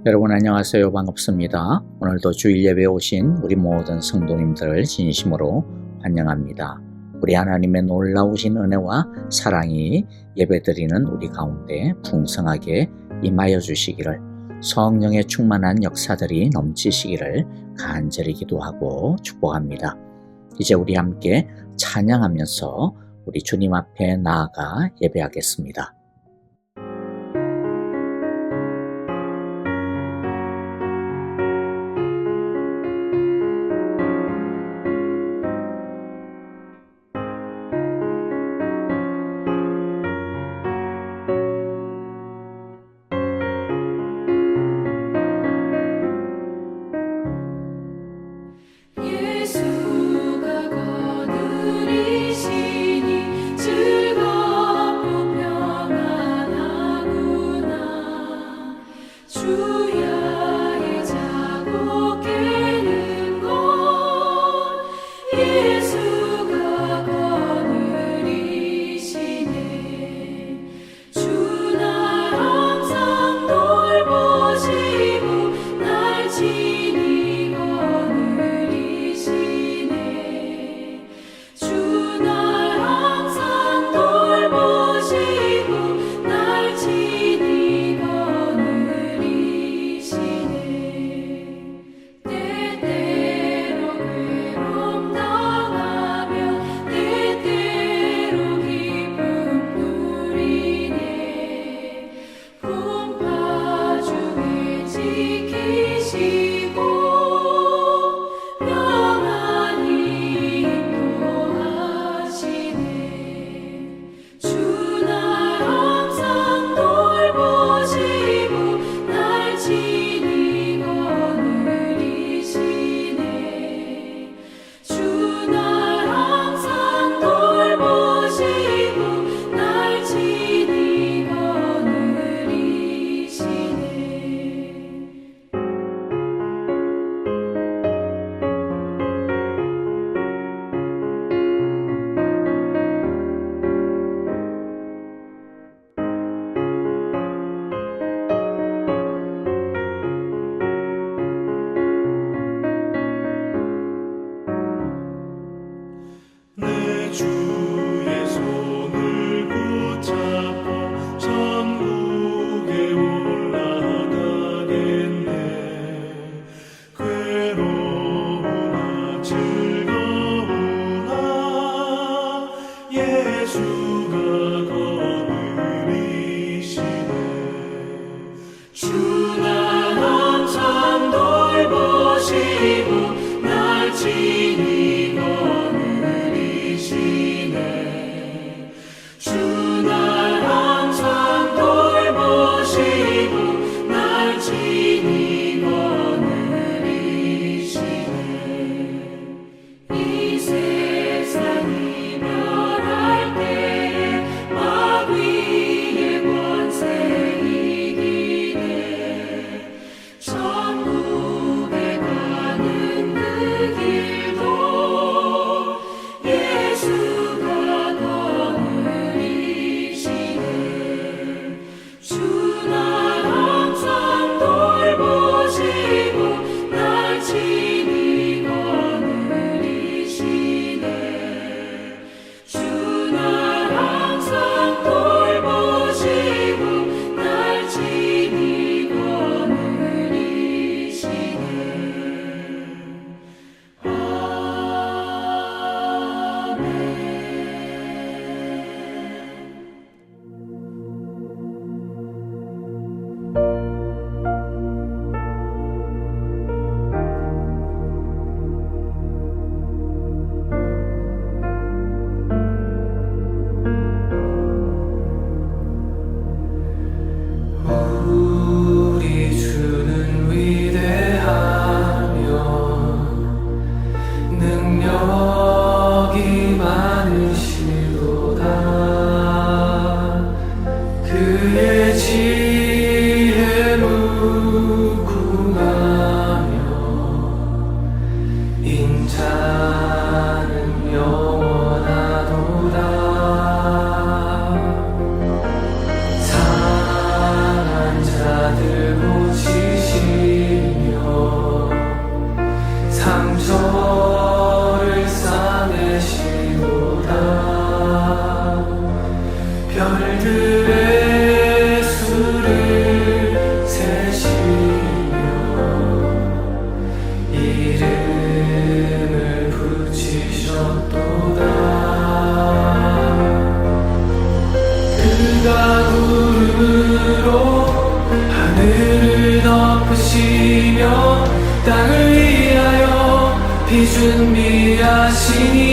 여러분 안녕하세요. 반갑습니다. 오늘도 주일 예배에 오신 우리 모든 성도님들을 진심으로 환영합니다. 우리 하나님의 놀라우신 은혜와 사랑이 예배드리는 우리 가운데 풍성하게 임하여 주시기를, 성령의 충만한 역사들이 넘치시기를 간절히 기도하고 축복합니다. 이제 우리 함께 찬양하면서 우리 주님 앞에 나아가 예배하겠습니다. 예수가 거느리시니 즐겁고 땅을 위하여 피 준비하시니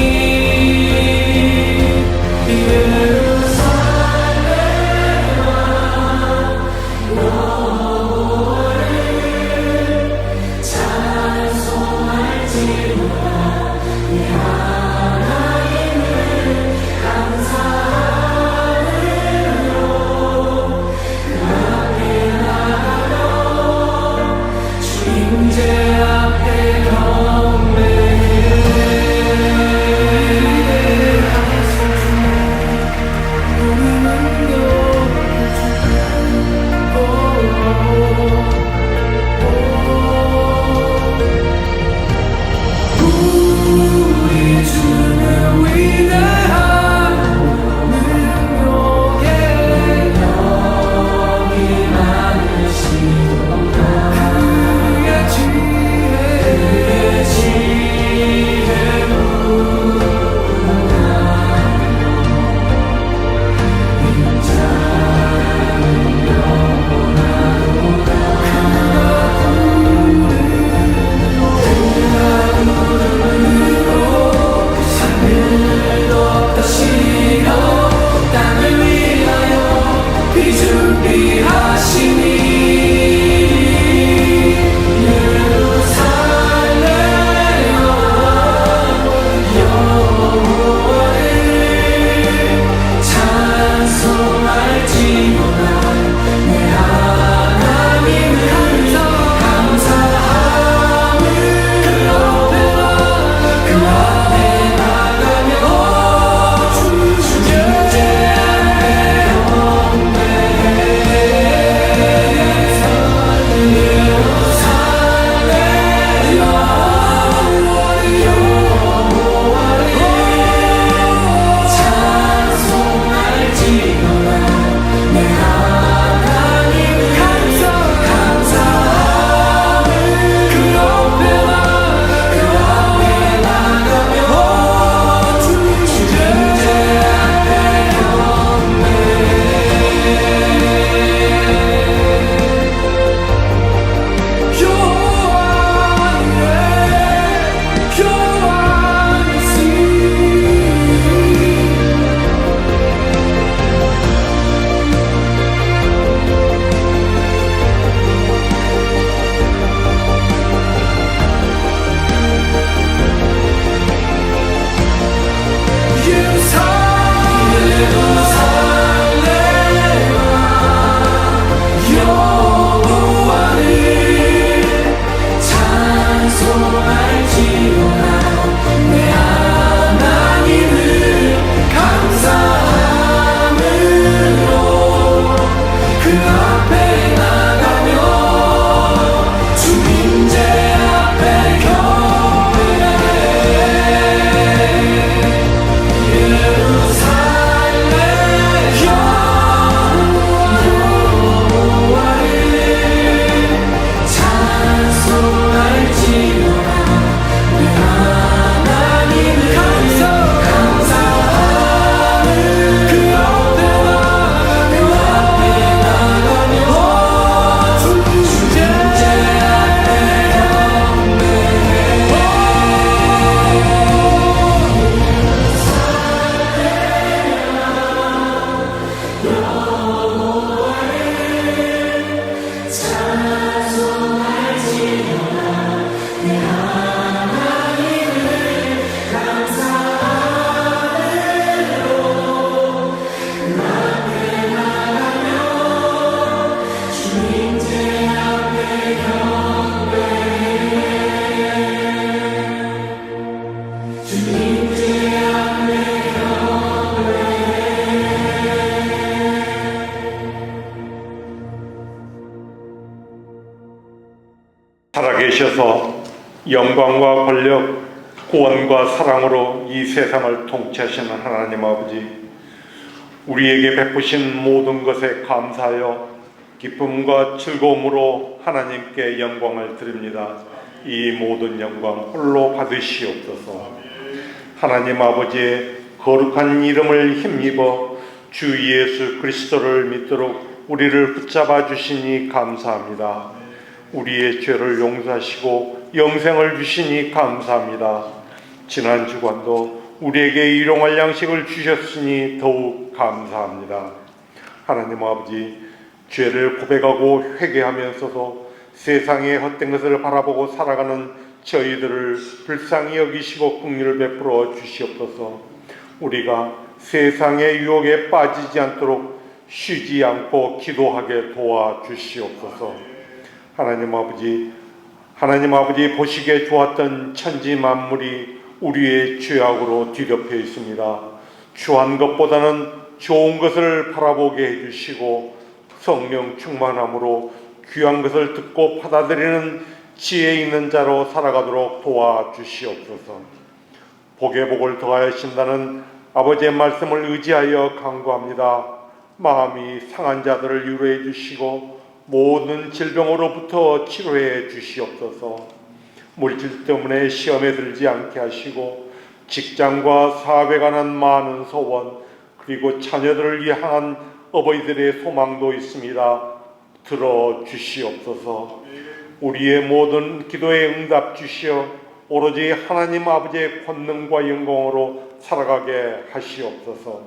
살아계셔서 영광과 권력, 구원과 사랑으로 이 세상을 통치하시는 하나님 아버지, 우리에게 베푸신 모든 것에 감사하여 기쁨과 즐거움으로 하나님께 영광을 드립니다. 이 모든 영광 홀로 받으시옵소서. 하나님 아버지의 거룩한 이름을 힘입어 주 예수 그리스도를 믿도록 우리를 붙잡아 주시니 감사합니다. 우리의 죄를 용서하시고 영생을 주시니 감사합니다. 지난 주간도 우리에게 일용할 양식을 주셨으니 더욱 감사합니다. 하나님 아버지, 죄를 고백하고 회개하면서도 세상의 헛된 것을 바라보고 살아가는 저희들을 불쌍히 여기시고 긍휼을 베풀어 주시옵소서. 우리가 세상의 유혹에 빠지지 않도록 쉬지 않고 기도하게 도와주시옵소서. 하나님 아버지 보시기에 좋았던 천지 만물이 우리의 죄악으로 뒤덮여 있습니다. 추한 것보다는 좋은 것을 바라보게 해주시고 성령 충만함으로 귀한 것을 듣고 받아들이는 지혜 있는 자로 살아가도록 도와주시옵소서. 복에 복을 더하신다는 아버지의 말씀을 의지하여 간구합니다. 마음이 상한 자들을 위로해 주시고 모든 질병으로부터 치료해 주시옵소서. 물질 때문에 시험에 들지 않게 하시고 직장과 사업에 관한 많은 소원, 그리고 자녀들을 향한 어버이들의 소망도 있습니다. 들어주시옵소서. 우리의 모든 기도에 응답 주시어 오로지 하나님 아버지의 권능과 영광으로 살아가게 하시옵소서.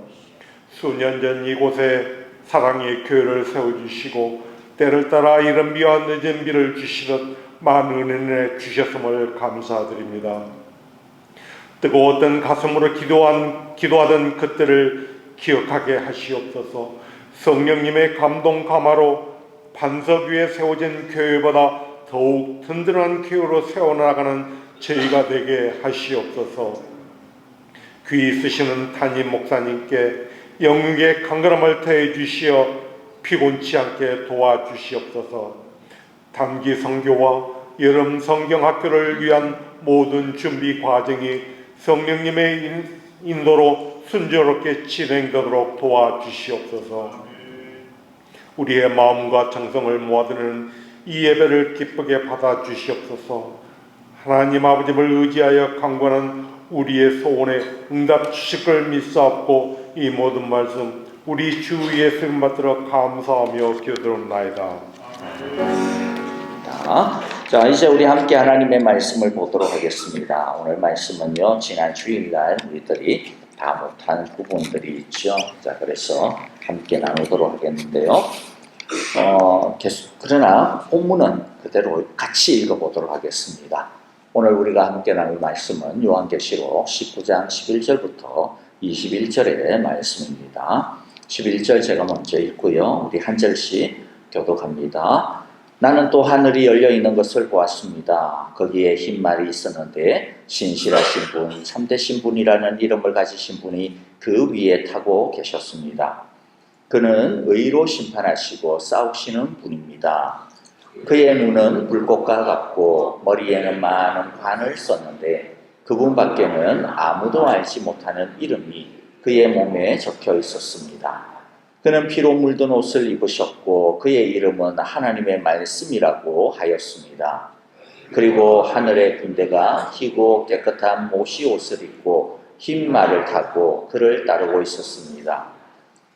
수년 전 이곳에 사랑의 교회를 세워주시고 때를 따라 이른 비와 늦은 비를 주시듯 많은 은혜 주셨음을 감사드립니다. 뜨거웠던 가슴으로 기도하던 그때를 기억하게 하시옵소서. 성령님의 감동 감화로 반석 위에 세워진 교회보다 더욱 든든한 교회로 세워나가는 저희가 되게 하시옵소서. 귀 있으시는 담임 목사님께 영육의 강건함을 더해 주시어 피곤치 않게 도와주시옵소서. 단기 선교와 여름 성경 학교를 위한 모든 준비 과정이 성령님의 인도로 순조롭게 진행되도록 도와주시옵소서. 우리의 마음과 정성을 모아드는 이 예배를 기쁘게 받아주시옵소서. 하나님 아버지를 의지하여 간구하는 우리의 소원에 응답 주실 걸 믿사옵고 이 모든 말씀 우리 주 예수님 받들어 감사하며 기도드립나이다. 자, 이제 우리 함께 하나님의 말씀을 보도록 하겠습니다. 오늘 말씀은요, 지난 주일날 우리들이 다 못한 부분들이 있죠. 자, 그래서 함께 나누도록 하겠는데요. 그러나 본문은 그대로 같이 읽어보도록 하겠습니다. 오늘 우리가 함께 나눌 말씀은 요한계시록 19장 11절부터 21절의 말씀입니다. 11절 제가 먼저 읽고요. 우리 한 절씩 교독합니다. 나는 또 하늘이 열려 있는 것을 보았습니다. 거기에 흰 말이 있었는데 신실하신 분, 참되신 분이라는 이름을 가지신 분이 그 위에 타고 계셨습니다. 그는 의로 심판하시고 싸우시는 분입니다. 그의 눈은 불꽃과 같고 머리에는 많은 관을 썼는데 그분 밖에는 아무도 알지 못하는 이름이 그의 몸에 적혀 있었습니다. 그는 피로 물든 옷을 입으셨고 그의 이름은 하나님의 말씀이라고 하였습니다. 그리고 하늘의 군대가 희고 깨끗한 모시 옷을 입고 흰 말을 타고 그를 따르고 있었습니다.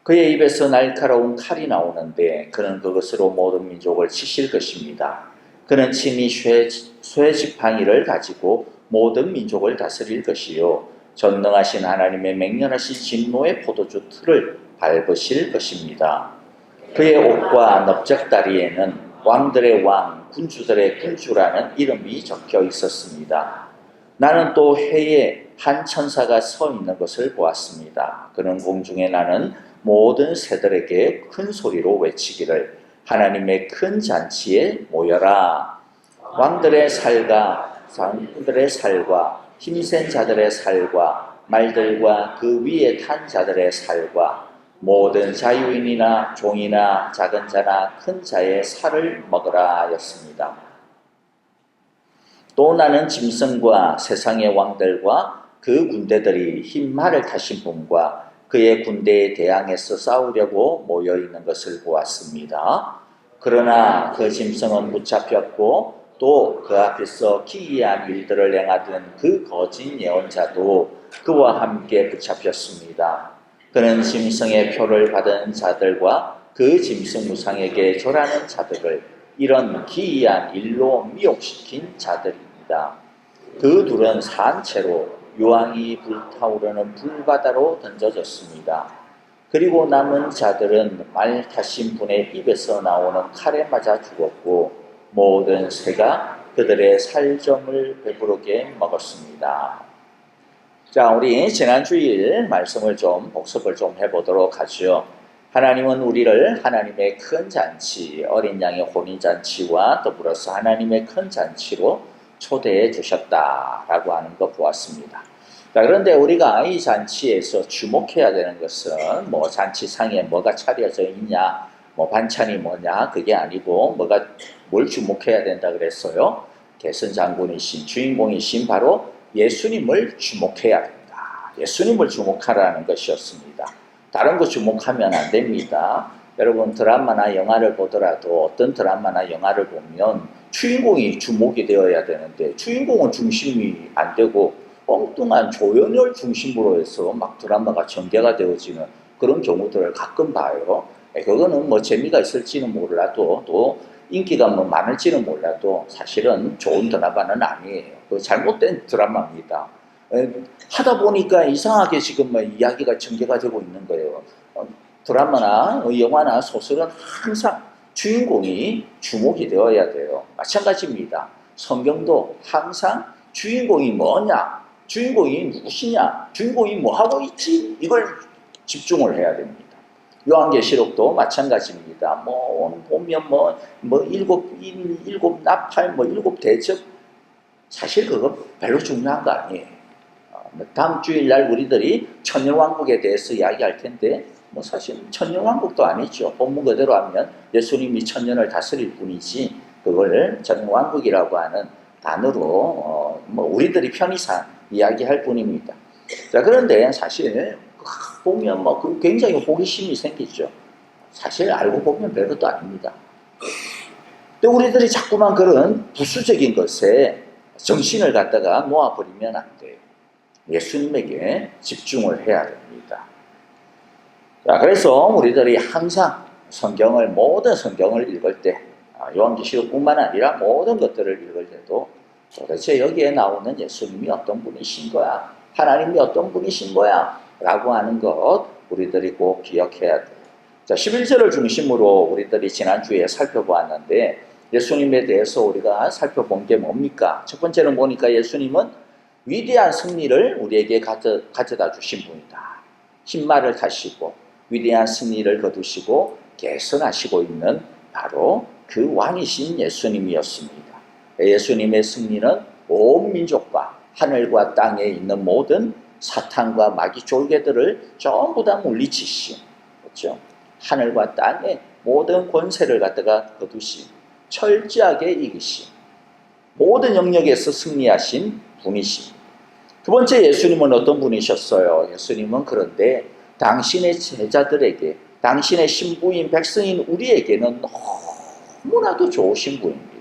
그의 입에서 날카로운 칼이 나오는데 그는 그것으로 모든 민족을 치실 것입니다. 그는 친히 쇠 지팡이를 가지고 모든 민족을 다스릴 것이요 전능하신 하나님의 맹렬하신 진노의 포도주 틀을 밟으실 것입니다. 그의 옷과 넓적다리에는 왕들의 왕, 군주들의 군주라는 이름이 적혀 있었습니다. 나는 또 회에 한 천사가 서 있는 것을 보았습니다. 그는 공중에 나는 모든 새들에게 큰 소리로 외치기를 하나님의 큰 잔치에 모여라. 왕들의 살과 장군들의 살과 힘센 자들의 살과 말들과 그 위에 탄 자들의 살과 모든 자유인이나 종이나 작은 자나 큰 자의 살을 먹으라 하였습니다. 또 나는 짐승과 세상의 왕들과 그 군대들이 흰 말을 타신 분과 그의 군대에 대항해서 싸우려고 모여 있는 것을 보았습니다. 그러나 그 짐승은 붙잡혔고 또 그 앞에서 기이한 일들을 행하던 그 거짓 예언자도 그와 함께 붙잡혔습니다. 그는 짐승의 표를 받은 자들과 그 짐승 무상에게 절하는 자들을 이런 기이한 일로 미혹시킨 자들입니다. 있습니다. 그 둘은 산채로 유황이 불타오르는 불바다로 던져졌습니다. 그리고 남은 자들은 말 타신 분의 입에서 나오는 칼에 맞아 죽었고 모든 새가 그들의 살점을 배부르게 먹었습니다. 자, 우리 지난 주일 말씀을 좀 복습을 좀 해보도록 하죠. 하나님은 우리를 하나님의 큰 잔치, 어린 양의 혼인잔치와 더불어서 하나님의 큰 잔치로 초대해 주셨다라고 하는 거 보았습니다. 자, 그런데 우리가 이 잔치에서 주목해야 되는 것은 뭐 잔치상에 뭐가 차려져 있냐, 뭐 반찬이 뭐냐, 그게 아니고 뭘 주목해야 된다 그랬어요? 개선장군이신 주인공이신 바로 예수님을 주목해야 된다. 예수님을 주목하라는 것이었습니다. 다른 거 주목하면 안 됩니다. 여러분 드라마나 영화를 보더라도 어떤 드라마나 영화를 보면 주인공이 주목이 되어야 되는데 주인공은 중심이 안 되고 엉뚱한 조연을 중심으로 해서 막 드라마가 전개가 되어지는 그런 경우들을 가끔 봐요. 그거는 뭐 재미가 있을지는 몰라도 또 인기가 뭐 많을지는 몰라도 사실은 좋은 드라마는 아니에요. 그 잘못된 드라마입니다. 하다 보니까 이상하게 지금 뭐 이야기가 전개가 되고 있는 거예요. 드라마나 영화나 소설은 항상 주인공이 주목이 되어야 돼요. 마찬가지입니다. 성경도 항상 주인공이 뭐냐, 주인공이 누구시냐, 주인공이 뭐 하고 있지, 이걸 집중을 해야 됩니다. 요한계시록도 마찬가지입니다. 보면 일곱 나팔, 일곱 대접, 사실 그거 별로 중요한 거 아니에요. 다음 주일날 우리들이 천년왕국에 대해서 이야기할 텐데, 사실 천년왕국도 아니죠. 본문 그대로 하면 예수님이 천년을 다스릴 뿐이지, 그걸 천년왕국이라고 하는 단어로 우리들이 편의상 이야기할 뿐입니다. 자, 그런데 사실 보면 굉장히 호기심이 생기죠. 사실 알고 보면 별것도 아닙니다. 근데 우리들이 자꾸만 그런 부수적인 것에 정신을 갖다가 놓아버리면 안 돼요. 예수님에게 집중을 해야 됩니다. 자, 그래서 우리들이 항상 모든 성경을 읽을 때, 요한계시록뿐만 아니라 모든 것들을 읽을 때도 도대체 여기에 나오는 예수님이 어떤 분이신 거야? 하나님이 어떤 분이신 거야? 라고 하는 것 우리들이 꼭 기억해야 돼요. 자, 11절을 중심으로 우리들이 지난주에 살펴보았는데 예수님에 대해서 우리가 살펴본 게 뭡니까? 첫 번째는 보니까 예수님은 위대한 승리를 우리에게 가져다 주신 분이다. 흰말을 타시고 위대한 승리를 거두시고 계승하시고 있는 바로 그 왕이신 예수님이었습니다. 예수님의 승리는 온 민족과 하늘과 땅에 있는 모든 사탄과 마귀 졸개들을 전부 다 물리치신, 그렇죠? 하늘과 땅의 모든 권세를 갖다가 거두신, 철저하게 이기신, 모든 영역에서 승리하신 분이십니다. 두 번째, 예수님은 어떤 분이셨어요? 예수님은 그런데 당신의 제자들에게, 당신의 신부인 백성인 우리에게는 너무나도 좋으신 분입니다.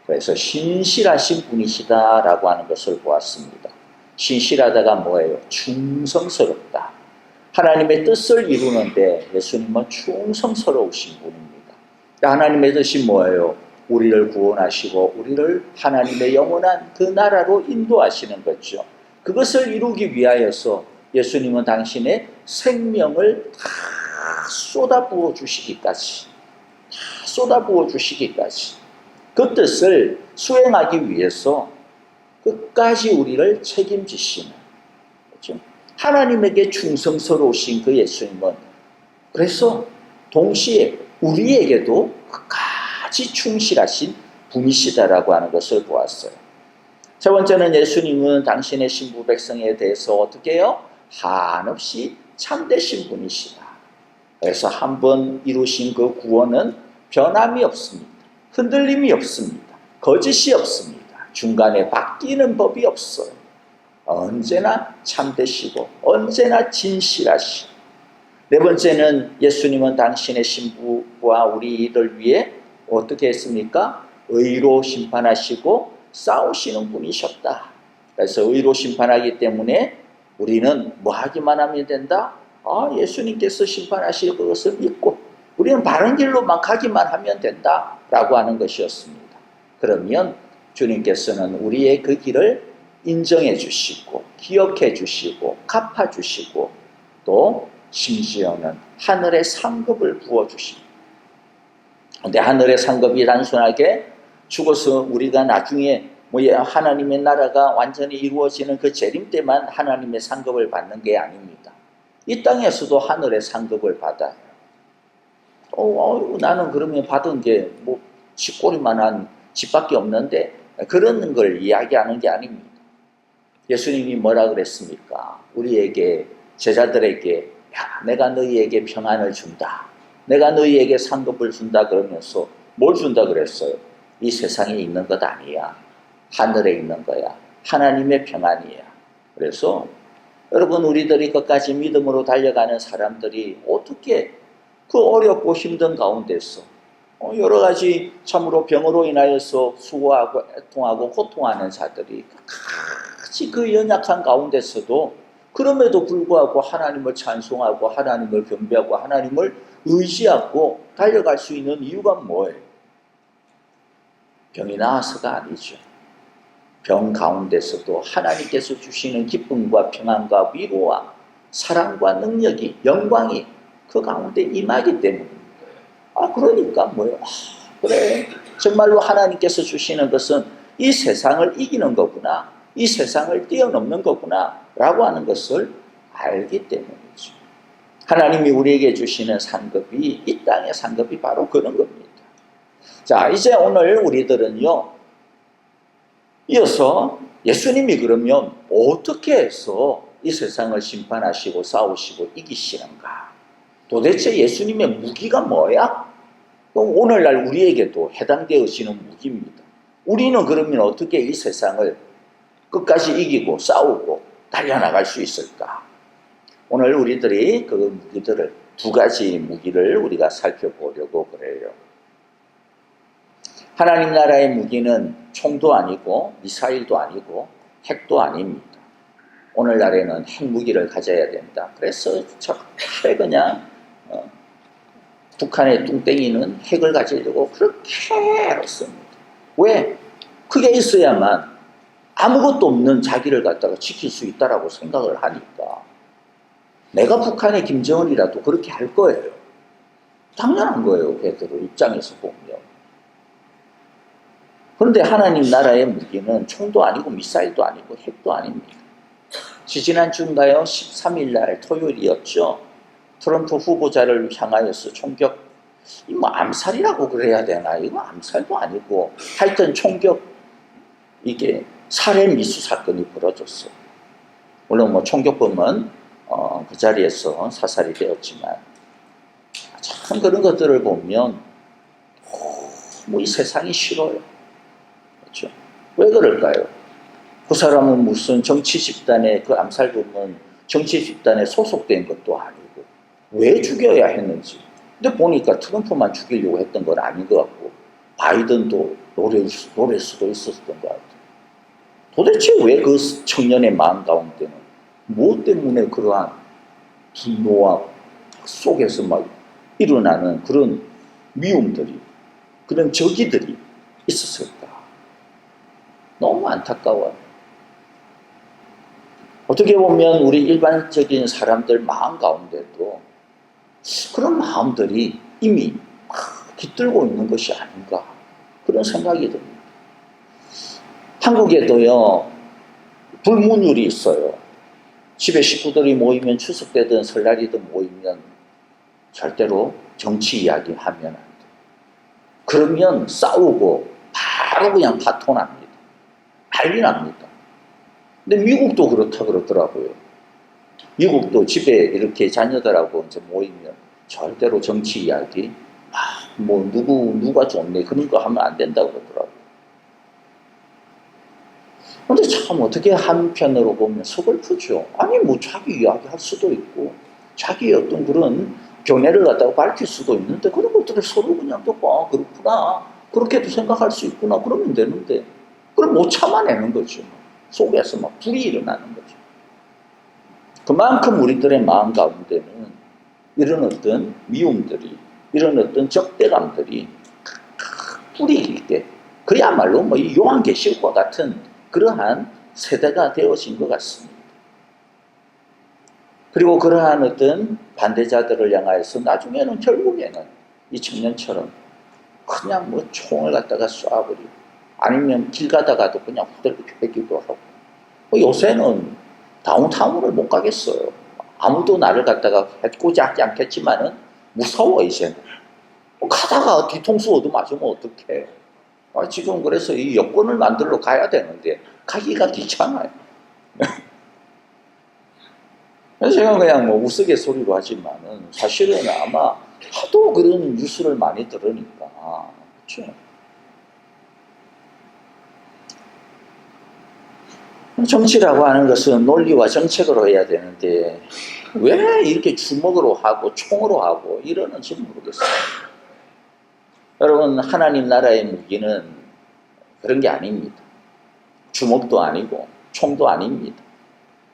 그래서 신실하신 분이시다라고 하는 것을 보았습니다. 신실하다가 뭐예요? 충성스럽다. 하나님의 뜻을 이루는데 예수님은 충성스러우신 분입니다. 하나님의 뜻이 뭐예요? 우리를 구원하시고 우리를 하나님의 영원한 그 나라로 인도하시는 거죠. 그것을 이루기 위하여서 예수님은 당신의 생명을 다 쏟아부어 주시기까지, 그 뜻을 수행하기 위해서 끝까지 우리를 책임지시는, 그렇죠? 하나님에게 충성스러우신 그 예수님은 그래서 동시에 우리에게도 끝까지 충실하신 분이시다라고 하는 것을 보았어요. 세 번째는 예수님은 당신의 신부 백성에 대해서 어떻게 해요? 한없이 참되신 분이시다. 그래서 한번 이루신 그 구원은 변함이 없습니다. 흔들림이 없습니다. 거짓이 없습니다. 중간에 바뀌는 법이 없어요. 언제나 참되시고 언제나 진실하시고. 네 번째는 예수님은 당신의 신부와 우리들 위해 어떻게 했습니까? 의로 심판하시고 싸우시는 분이셨다. 그래서 의로 심판하기 때문에 우리는 뭐 하기만 하면 된다? 예수님께서 심판하실 것을 믿고 우리는 바른 길로만 가기만 하면 된다라고 하는 것이었습니다. 그러면 주님께서는 우리의 그 길을 인정해 주시고 기억해 주시고 갚아 주시고 또 심지어는 하늘의 상급을 부어 주십니다. 근데 하늘의 상급이 단순하게 죽어서 우리가 나중에 하나님의 나라가 완전히 이루어지는 그 재림 때만 하나님의 상급을 받는 게 아닙니다. 이 땅에서도 하늘의 상급을 받아요. 나는 그러면 받은 게 쥐꼬리만한 집밖에 없는데, 그런 걸 이야기하는 게 아닙니다. 예수님이 뭐라 그랬습니까? 우리에게, 제자들에게, 내가 너희에게 평안을 준다, 내가 너희에게 상급을 준다 그러면서 뭘 준다 그랬어요? 이 세상에 있는 것 아니야, 하늘에 있는 거야, 하나님의 평안이야. 그래서 여러분, 우리들이 끝까지 믿음으로 달려가는 사람들이 어떻게 그 어렵고 힘든 가운데서 여러 가지 참으로 병으로 인하여서 수고하고 애통하고 고통하는 자들이 같이 그 연약한 가운데서도 그럼에도 불구하고 하나님을 찬송하고 하나님을 경배하고 하나님을 의지하고 달려갈 수 있는 이유가 뭐예요? 병이 나아서가 아니죠. 병 가운데서도 하나님께서 주시는 기쁨과 평안과 위로와 사랑과 능력이, 영광이 그 가운데 임하기 때문입니다. 그러니까 뭐예요? 그래, 정말로 하나님께서 주시는 것은 이 세상을 이기는 거구나, 이 세상을 뛰어넘는 거구나 라고 하는 것을 알기 때문이죠. 하나님이 우리에게 주시는 상급이, 이 땅의 상급이 바로 그런 겁니다. 자, 이제 오늘 우리들은요, 이어서 예수님이 그러면 어떻게 해서 이 세상을 심판하시고 싸우시고 이기시는가? 도대체 예수님의 무기가 뭐야? 그럼 오늘날 우리에게도 해당되어지는 무기입니다. 우리는 그러면 어떻게 이 세상을 끝까지 이기고 싸우고 달려나갈 수 있을까? 오늘 우리들이 그 무기들을, 두 가지 무기를 우리가 살펴보려고 그래요. 하나님 나라의 무기는 총도 아니고 미사일도 아니고 핵도 아닙니다. 오늘날에는 핵무기를 가져야 된다. 그래서 그냥 북한의 뚱땡이는 핵을 가지려고 그렇게 했습니다. 왜? 그게 있어야만 아무것도 없는 자기를 갖다가 지킬 수 있다라고 생각을 하니까. 내가 북한의 김정은이라도 그렇게 할 거예요. 당연한 거예요, 걔들 입장에서 보면. 그런데 하나님 나라의 무기는 총도 아니고 미사일도 아니고 핵도 아닙니다. 지지난 주인가요? 13일 날 토요일이었죠. 트럼프 후보자를 향하여서 총격, 암살이라고 그래야 되나? 이거 암살도 아니고 하여튼 총격, 이게 살해 미수 사건이 벌어졌어요. 물론 총격범은 그 자리에서 사살이 되었지만, 참 그런 것들을 보면 이 세상이 싫어요. 그렇죠? 왜 그럴까요? 그 사람은 무슨 정치 집단의, 그 암살범은 정치 집단에 소속된 것도 아니고 왜 죽여야 했는지. 근데 보니까 트럼프만 죽이려고 했던 건 아닌 것 같고 바이든도 노릴 수도 있었던 것 같아요. 도대체 왜 그 청년의 마음 가운데는 무엇 때문에 그러한 분노와 속에서 막 일어나는 그런 미움들이, 그런 적이들이 있었을까? 너무 안타까워요. 어떻게 보면 우리 일반적인 사람들 마음 가운데도 그런 마음들이 이미 깃들고 있는 것이 아닌가, 그런 생각이 듭니다. 한국에도요, 불문율이 있어요. 집에 식구들이 모이면, 추석 때든 설날이든 모이면 절대로 정치 이야기 하면 안 돼요. 그러면 싸우고 바로 그냥 파토납니다. 난리 납니다. 근데 미국도 그렇다 그러더라고요. 미국도 집에 이렇게 자녀들하고 이제 모이면 절대로 정치 이야기, 누가 좋네, 그런 거 하면 안 된다고 그러더라고요. 근데 참 어떻게 한편으로 보면 서글프죠. 아니 자기 이야기 할 수도 있고 자기의 어떤 그런 견해를 갖다가 밝힐 수도 있는데, 그런 것들을 서로 그냥 또 그렇구나, 그렇게도 생각할 수 있구나, 그러면 되는데 그걸 못 참아내는 거죠. 속에서 막 불이 일어나는 거죠. 그만큼 우리들의 마음 가운데는 이런 어떤 미움들이, 이런 어떤 적대감들이 불이 있게 그야말로 뭐 이 요한계시록과 같은 그러한 세대가 되어진 것 같습니다. 그리고 그러한 어떤 반대자들을 향하여서 나중에는 결국에는 이 청년처럼 그냥 뭐 총을 갖다가 쏴버리고 아니면 길 가다가도 그냥 후들고 패기도 하고 요새는 다운타운을 못 가겠어요. 아무도 나를 갖다가 해코지 하지 않겠지만은 무서워 이제는. 가다가 뒤통수 얻어맞으면 어떡해. 지금 그래서 이 여권을 만들러 가야 되는데 가기가 귀찮아요. 그래서 제가 그냥 뭐 우스갯소리로 하지만은 사실은 아마 하도 그런 뉴스를 많이 들으니까 그렇죠. 정치라고 하는 것은 논리와 정책으로 해야 되는데 왜 이렇게 주먹으로 하고 총으로 하고 이러는지 모르겠어요. 여러분, 하나님 나라의 무기는 그런 게 아닙니다. 주먹도 아니고 총도 아닙니다.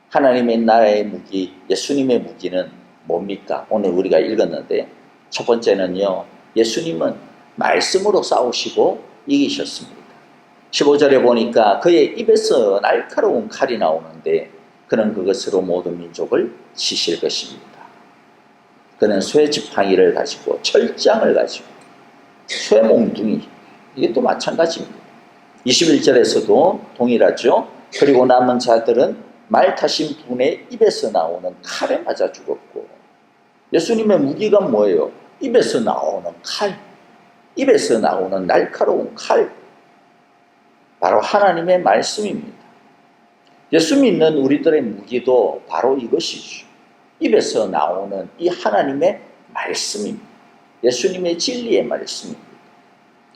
하나님의 나라의 무기, 예수님의 무기는 뭡니까? 오늘 우리가 읽었는데 첫 번째는요, 예수님은 말씀으로 싸우시고 이기셨습니다. 15절에 보니까 그의 입에서 날카로운 칼이 나오는데 그는 그것으로 모든 민족을 치실 것입니다. 그는 쇠지팡이를 가지고 철장을 가지고 쇠몽둥이, 이게 또 마찬가지입니다. 21절에서도 동일하죠. 그리고 남은 자들은 말 타신 분의 입에서 나오는 칼에 맞아 죽었고, 예수님의 무기가 뭐예요? 입에서 나오는 칼, 입에서 나오는 날카로운 칼, 바로 하나님의 말씀입니다. 예수 믿는 우리들의 무기도 바로 이것이죠. 입에서 나오는 이 하나님의 말씀입니다. 예수님의 진리의 말씀입니다.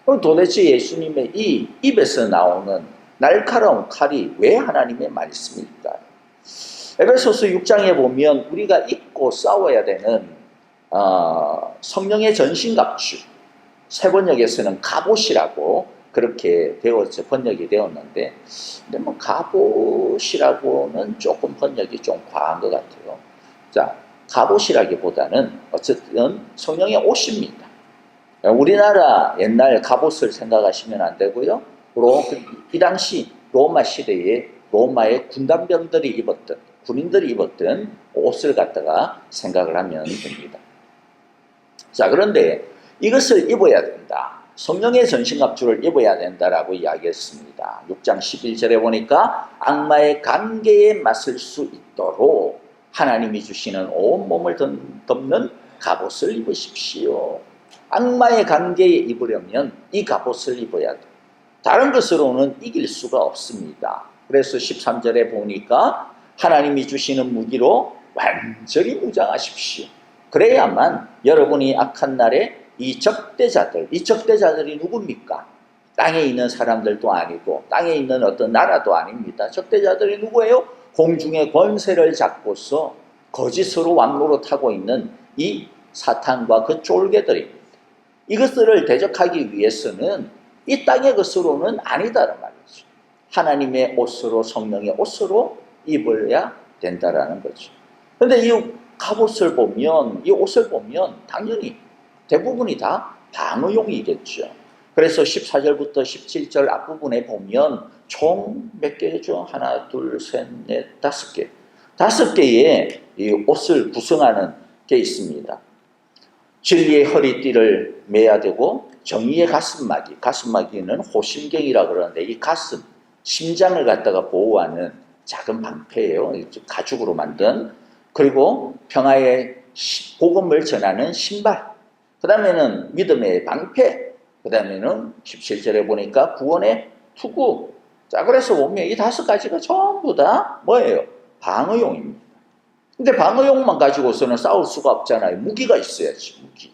그럼 도대체 예수님의 이 입에서 나오는 날카로운 칼이 왜 하나님의 말씀일까요? 에베소서 6장에 보면 우리가 입고 싸워야 되는 성령의 전신갑주, 새 번역에서는 갑옷이라고 그렇게 되어서 번역이 되었는데, 근데 뭐 갑옷이라고는 조금 번역이 좀 과한 것 같아요. 자, 갑옷이라기보다는 어쨌든 성령의 옷입니다. 우리나라 옛날 갑옷을 생각하시면 안 되고요. 그리고 이 당시 로마 시대에 로마의 군단병들이 입었던, 군인들이 입었던 옷을 갖다가 생각을 하면 됩니다. 자, 그런데 이것을 입어야 된다. 성령의 전신갑주를 입어야 된다라고 이야기했습니다. 6장 11절에 보니까 악마의 관계에 맞설 수 있도록 하나님이 주시는 온몸을 덮는 갑옷을 입으십시오. 악마의 관계에 입으려면 이 갑옷을 입어야 돼. 다른 것으로는 이길 수가 없습니다. 그래서 13절에 보니까 하나님이 주시는 무기로 완전히 무장하십시오. 그래야만 여러분이 악한 날에 이 적대자들이 누굽니까? 땅에 있는 사람들도 아니고 땅에 있는 어떤 나라도 아닙니다. 적대자들이 누구예요? 공중의 권세를 잡고서 거짓으로 왕노릇하고 있는 이 사탄과 그 쫄개들입니다. 이것들을 대적하기 위해서는 이 땅의 것으로는 아니다란 말이죠. 하나님의 옷으로, 성령의 옷으로 입어야 된다라는 거죠. 그런데 이 갑옷을 보면, 이 옷을 보면 당연히 대부분이 다 방어용이겠죠. 그래서 14절부터 17절 앞부분에 보면 총 몇 개죠? 하나, 둘, 셋, 넷, 다섯 개. 5개의 이 옷을 구성하는 게 있습니다. 진리의 허리띠를 매야 되고, 정의의 가슴막이는 호심경이라고 그러는데, 이 가슴, 심장을 갖다가 보호하는 작은 방패예요. 가죽으로 만든. 그리고 평화의 복음을 전하는 신발. 그 다음에는 믿음의 방패. 그 다음에는 17절에 보니까 구원의 투구. 자, 그래서 보면 이 5가지가 전부 다 뭐예요? 방어용입니다. 근데 방어용만 가지고서는 싸울 수가 없잖아요. 무기가 있어야지, 무기.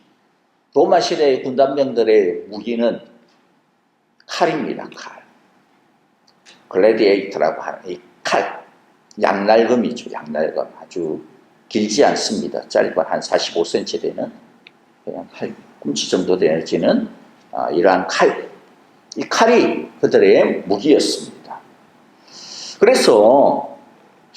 로마 시대의 군단병들의 무기는 칼입니다, 칼. 글래디에이터라고 하는 이 칼. 양날검이죠, 양날검. 아주 길지 않습니다. 짧은 한 45cm 되는 그냥 팔꿈치 정도 되지는 이러한 칼. 이 칼이 그들의 무기였습니다. 그래서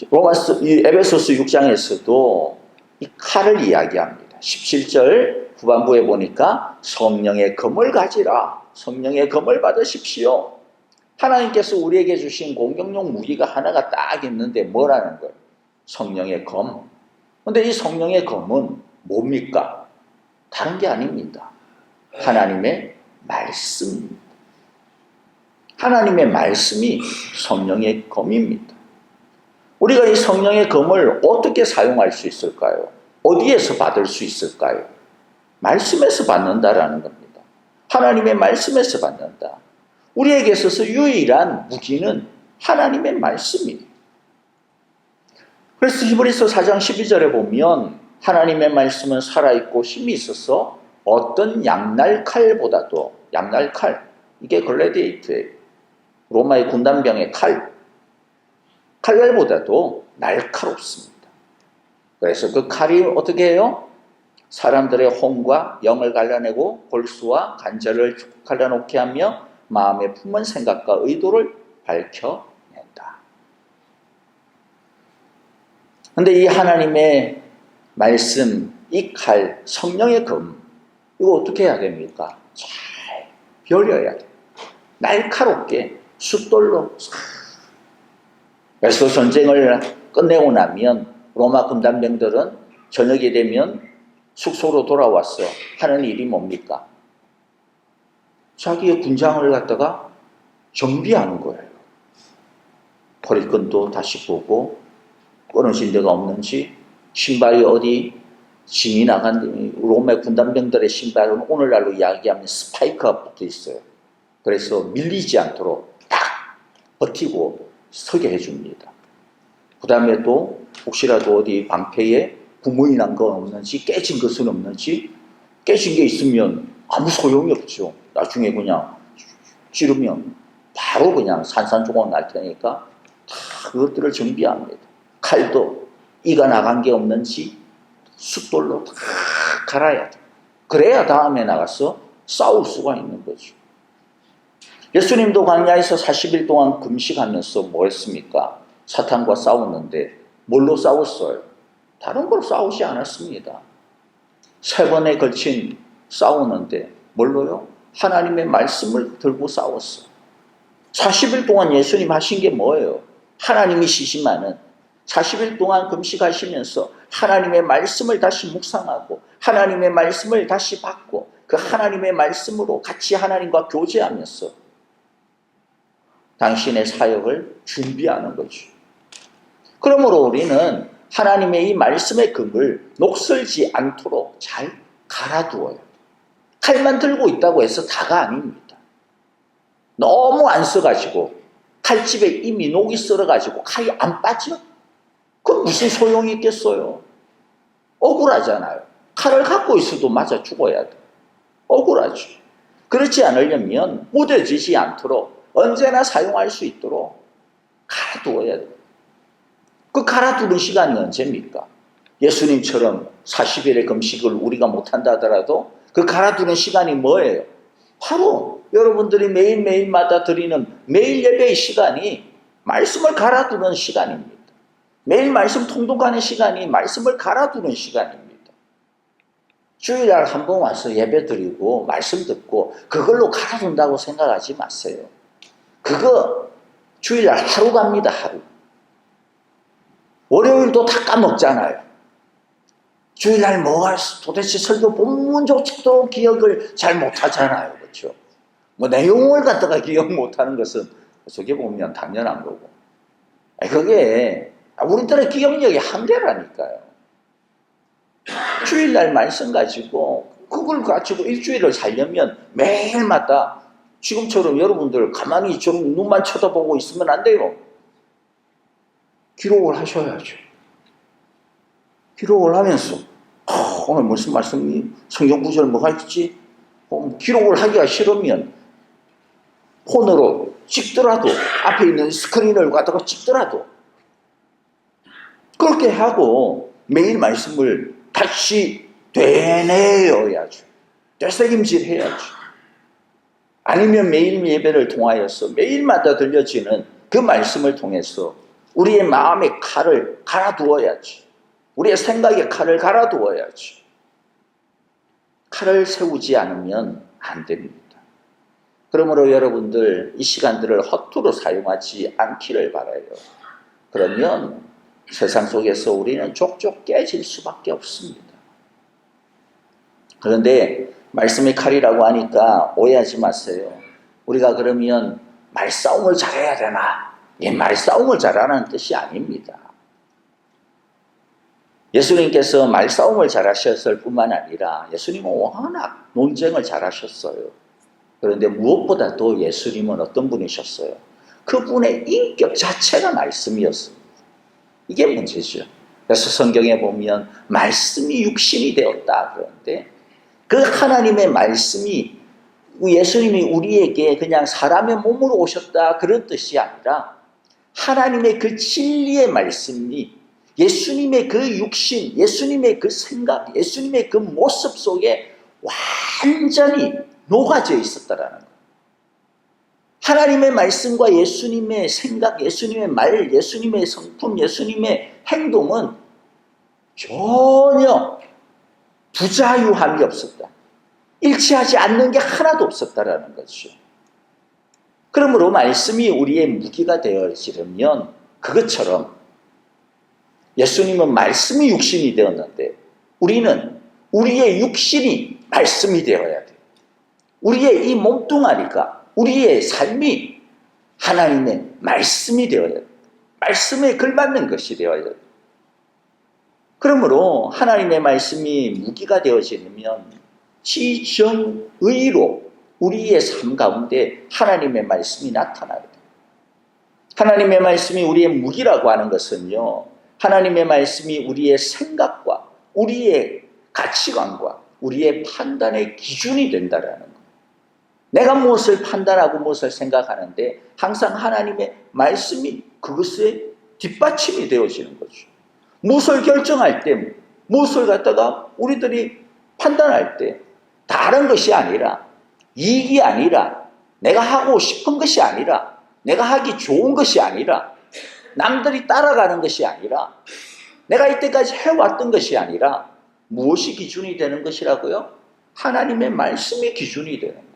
이 에베소서 6장에서도 이 칼을 이야기합니다. 17절 후반부에 보니까 성령의 검을 가지라. 성령의 검을 받으십시오. 하나님께서 우리에게 주신 공격용 무기가 하나가 딱 있는데 뭐라는 거예요? 성령의 검. 근데 이 성령의 검은 뭡니까? 다른 게 아닙니다. 하나님의 말씀입니다. 하나님의 말씀이 성령의 검입니다. 우리가 이 성령의 검을 어떻게 사용할 수 있을까요? 어디에서 받을 수 있을까요? 말씀에서 받는다라는 겁니다. 하나님의 말씀에서 받는다. 우리에게 있어서 유일한 무기는 하나님의 말씀이에요. 그래서 히브리서 4장 12절에 보면 하나님의 말씀은 살아있고 힘이 있어서 어떤 양날칼보다도, 양날칼, 이게 글래디에이트예요. 로마의 군단병의 칼날보다도 날카롭습니다. 그래서 그 칼이 어떻게 해요? 사람들의 혼과 영을 갈라내고 골수와 관절을 갈라놓게 하며 마음에 품은 생각과 의도를 밝혀낸다. 그런데 이 하나님의 말씀, 이 칼, 성령의 검, 이거 어떻게 해야 됩니까? 잘 벼려야 돼요. 날카롭게 숫돌로. 그래서 전쟁을 끝내고 나면 로마 군단병들은 저녁이 되면 숙소로 돌아와서 하는 일이 뭡니까? 자기의 군장을 갖다가 정비하는 거예요. 허리끈도 다시 보고 끊어진 데가 없는지, 신발이 어디 짐이 나간, 로마 군단병들의 신발은 오늘날로 이야기하면 스파이크가 붙어 있어요. 그래서 밀리지 않도록 딱 버티고 서게 해줍니다. 그 다음에 또 혹시라도 어디 방패에 구멍이 난 건 없는지, 깨진 것은 없는지, 깨진 게 있으면 아무 소용이 없죠. 나중에 그냥 찌르면 바로 그냥 산산조각 날 테니까 다 그것들을 정비합니다. 칼도 이가 나간 게 없는지 숫돌로 다 갈아야 돼. 그래야 다음에 나가서 싸울 수가 있는 거죠. 예수님도 광야에서 40일 동안 금식하면서 뭐 했습니까? 사탄과 싸웠는데 뭘로 싸웠어요? 다른 걸 싸우지 않았습니다. 3번에 걸친 싸우는데 뭘로요? 하나님의 말씀을 들고 싸웠어요. 40일 동안 예수님 하신 게 뭐예요? 하나님이시지만은 40일 동안 금식하시면서 하나님의 말씀을 다시 묵상하고 하나님의 말씀을 다시 받고 그 하나님의 말씀으로 같이 하나님과 교제하면서 당신의 사역을 준비하는 거죠. 그러므로 우리는 하나님의 이 말씀의 금을 녹슬지 않도록 잘 갈아두어요. 칼만 들고 있다고 해서 다가 아닙니다. 너무 안 써가지고 칼집에 이미 녹이 썰어가지고 칼이 안 빠져? 그럼 무슨 소용이 있겠어요? 억울하잖아요. 칼을 갖고 있어도 맞아 죽어야 돼. 억울하죠. 그렇지 않으려면 무뎌지지 않도록 언제나 사용할 수 있도록 갈아두어야 돼. 그 갈아두는 시간이 언제입니까? 예수님처럼 40일의 금식을 우리가 못한다 하더라도 그 갈아두는 시간이 뭐예요? 바로 여러분들이 매일매일마다 드리는 매일 예배의 시간이 말씀을 갈아두는 시간입니다. 매일 말씀 통독하는 시간이 말씀을 갈아두는 시간입니다. 주일날 한 번 와서 예배 드리고 말씀 듣고 그걸로 갈아둔다고 생각하지 마세요. 그거 주일날 하루 갑니다. 하루. 월요일도 다 까먹잖아요. 주일날 뭐가 도대체 설교 본문조차도 기억을 잘 못하잖아요. 그렇죠? 뭐 내용을 갖다가 기억 못하는 것은 저게 보면 당연한 거고. 그게 우리들의 기억력이 한계라니까요. 주일날 말씀 가지고 그걸 가지고 일주일을 살려면 매일마다 지금처럼 여러분들 가만히 좀 눈만 쳐다보고 있으면 안 돼요. 기록을 하셔야죠. 기록을 하면서 오늘 무슨 말씀이 성경 구절 뭐가 있지? 기록을 하기가 싫으면 폰으로 찍더라도 앞에 있는 스크린을 갖다가 찍더라도 그렇게 하고 매일 말씀을 다시 되뇌어야죠. 되새김질 해야죠. 아니면 매일 예배를 통하여서 매일마다 들려지는 그 말씀을 통해서 우리의 마음의 칼을 갈아두어야지. 우리의 생각의 칼을 갈아두어야지. 칼을 세우지 않으면 안 됩니다. 그러므로 여러분들 이 시간들을 허투루 사용하지 않기를 바라요. 그러면 세상 속에서 우리는 족족 깨질 수밖에 없습니다. 그런데 말씀의 칼이라고 하니까 오해하지 마세요. 우리가 그러면 말싸움을 잘해야 되나? 예, 말싸움을 잘하라는 뜻이 아닙니다. 예수님께서 말싸움을 잘하셨을 뿐만 아니라 예수님은 워낙 논쟁을 잘하셨어요. 그런데 무엇보다도 예수님은 어떤 분이셨어요? 그분의 인격 자체가 말씀이었습니다. 이게 문제죠. 그래서 성경에 보면 말씀이 육신이 되었다 그러는데 그 하나님의 말씀이 예수님이 우리에게 그냥 사람의 몸으로 오셨다 그런 뜻이 아니라 하나님의 그 진리의 말씀이 예수님의 그 육신, 예수님의 그 생각, 예수님의 그 모습 속에 완전히 녹아져 있었다라는 거예요. 하나님의 말씀과 예수님의 생각, 예수님의 말, 예수님의 성품, 예수님의 행동은 전혀 부자유함이 없었다. 일치하지 않는 게 하나도 없었다라는 거죠. 그러므로 말씀이 우리의 무기가 되어지려면 그것처럼 예수님은 말씀이 육신이 되었는데 우리는 우리의 육신이 말씀이 되어야 돼요. 우리의 이 몸뚱아리가 우리의 삶이 하나님의 말씀이 되어야 돼요. 말씀에 걸맞는 것이 되어야 돼요. 그러므로 하나님의 말씀이 무기가 되어지려면 지정의로 우리의 삶 가운데 하나님의 말씀이 나타나야 돼요. 하나님의 말씀이 우리의 무기라고 하는 것은요, 하나님의 말씀이 우리의 생각과 우리의 가치관과 우리의 판단의 기준이 된다라는 거예요. 내가 무엇을 판단하고 무엇을 생각하는데 항상 하나님의 말씀이 그것의 뒷받침이 되어지는 거죠. 무엇을 결정할 때, 무엇을 갖다가 우리들이 판단할 때 다른 것이 아니라, 이익이 아니라, 내가 하고 싶은 것이 아니라, 내가 하기 좋은 것이 아니라, 남들이 따라가는 것이 아니라, 내가 이때까지 해왔던 것이 아니라 무엇이 기준이 되는 것이라고요? 하나님의 말씀이 기준이 되는 거예요.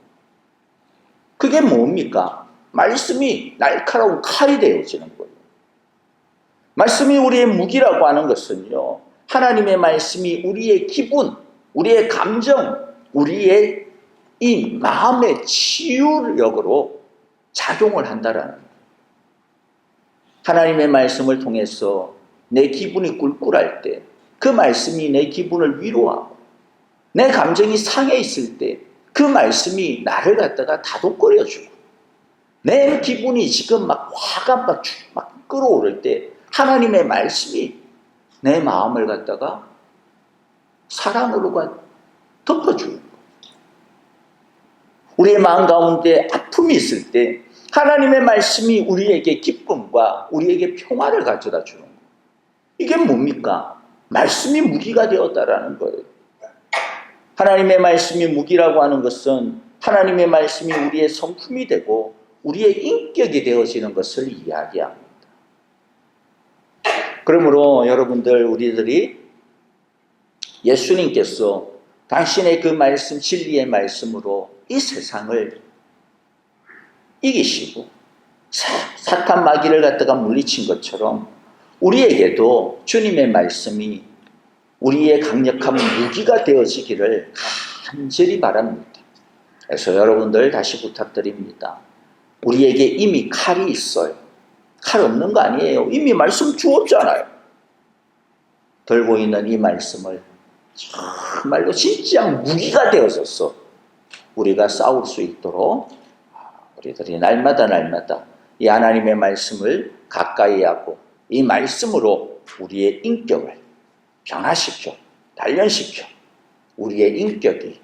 그게 뭡니까? 말씀이 날카로운 칼이 되어지는 거예요. 말씀이 우리의 무기라고 하는 것은요, 하나님의 말씀이 우리의 기분, 우리의 감정, 우리의 이 마음의 치유력으로 작용을 한다라는 거예요. 하나님의 말씀을 통해서 내 기분이 꿀꿀할 때 그 말씀이 내 기분을 위로하고 내 감정이 상해 있을 때 그 말씀이 나를 갖다가 다독거려주고 내 기분이 지금 막 화가 막 끌어오를 때 하나님의 말씀이 내 마음을 갖다가 사랑으로 덮어주는 거예요. 우리의 마음 가운데 아픔이 있을 때 하나님의 말씀이 우리에게 기쁨과 우리에게 평화를 가져다 주는 거예요. 이게 뭡니까? 말씀이 무기가 되었다라는 거예요. 하나님의 말씀이 무기라고 하는 것은 하나님의 말씀이 우리의 성품이 되고 우리의 인격이 되어지는 것을 이야기합니다. 그러므로 여러분들, 우리들이 예수님께서 당신의 그 말씀, 진리의 말씀으로 이 세상을 이기시고 사탄 마귀를 갖다가 물리친 것처럼 우리에게도 주님의 말씀이 우리의 강력한 무기가 되어지기를 간절히 바랍니다. 그래서 여러분들 다시 부탁드립니다. 우리에게 이미 칼이 있어요. 칼 없는 거 아니에요. 이미 말씀 주었잖아요. 들고 있는 이 말씀을 정말로 진짜 무기가 되어져서 우리가 싸울 수 있도록 우리들이 날마다 이 하나님의 말씀을 가까이 하고 이 말씀으로 우리의 인격을 변화시켜, 단련시켜 우리의 인격이,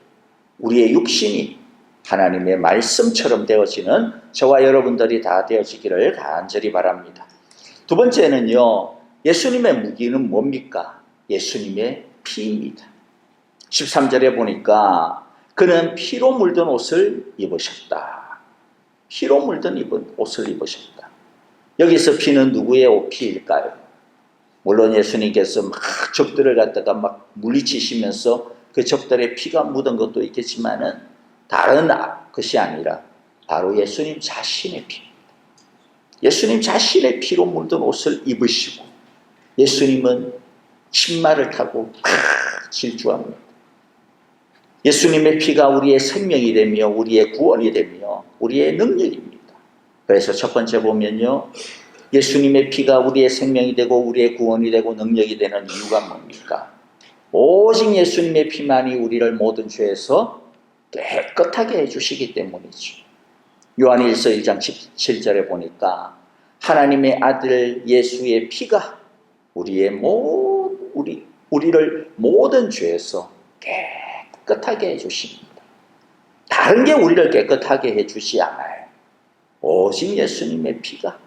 우리의 육신이 하나님의 말씀처럼 되어지는 저와 여러분들이 다 되어지기를 간절히 바랍니다. 두 번째는요, 예수님의 무기는 뭡니까? 예수님의 피입니다. 13절에 보니까 그는 피로 물든 옷을 입으셨다. 피로 물든 옷을 입으셨다. 여기서 피는 누구의 피일까요? 물론 예수님께서 막 적들을 갖다가 막 물리치시면서 그 적들의 피가 묻은 것도 있겠지만은 다른 것이 아니라 바로 예수님 자신의 피입니다. 예수님 자신의 피로 물든 옷을 입으시고 예수님은 신말을 타고 질주합니다. 예수님의 피가 우리의 생명이 되며 우리의 구원이 되며 우리의 능력입니다. 그래서 첫 번째 보면요, 예수님의 피가 우리의 생명이 되고 우리의 구원이 되고 능력이 되는 이유가 뭡니까? 오직 예수님의 피만이 우리를 모든 죄에서 깨끗하게 해주시기 때문이죠. 요한일서 1장 17절에 보니까 하나님의 아들 예수의 피가 우리를 모든 죄에서 깨끗하게 해주십니다. 다른 게 우리를 깨끗하게 해주지 않아요. 오직 예수님의 피가.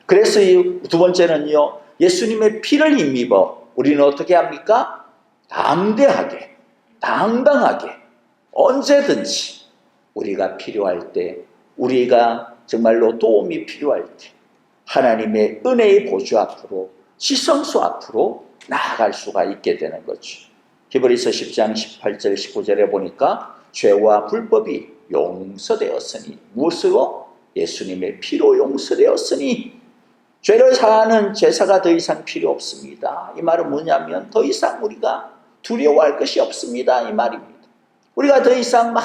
그래서 이 두 번째는요, 예수님의 피를 힘입어 우리는 어떻게 합니까? 담대하게, 당당하게, 언제든지 우리가 필요할 때, 우리가 정말로 도움이 필요할 때 하나님의 은혜의 보좌 앞으로, 지성소 앞으로 나아갈 수가 있게 되는 거죠. 히브리서 10장 18절 19절에 보니까 죄와 불법이 용서되었으니, 무엇으로? 예수님의 피로 용서되었으니 죄를 사하는 제사가 더 이상 필요 없습니다. 이 말은 뭐냐면 더 이상 우리가 두려워할 것이 없습니다, 이 말입니다. 우리가 더 이상 막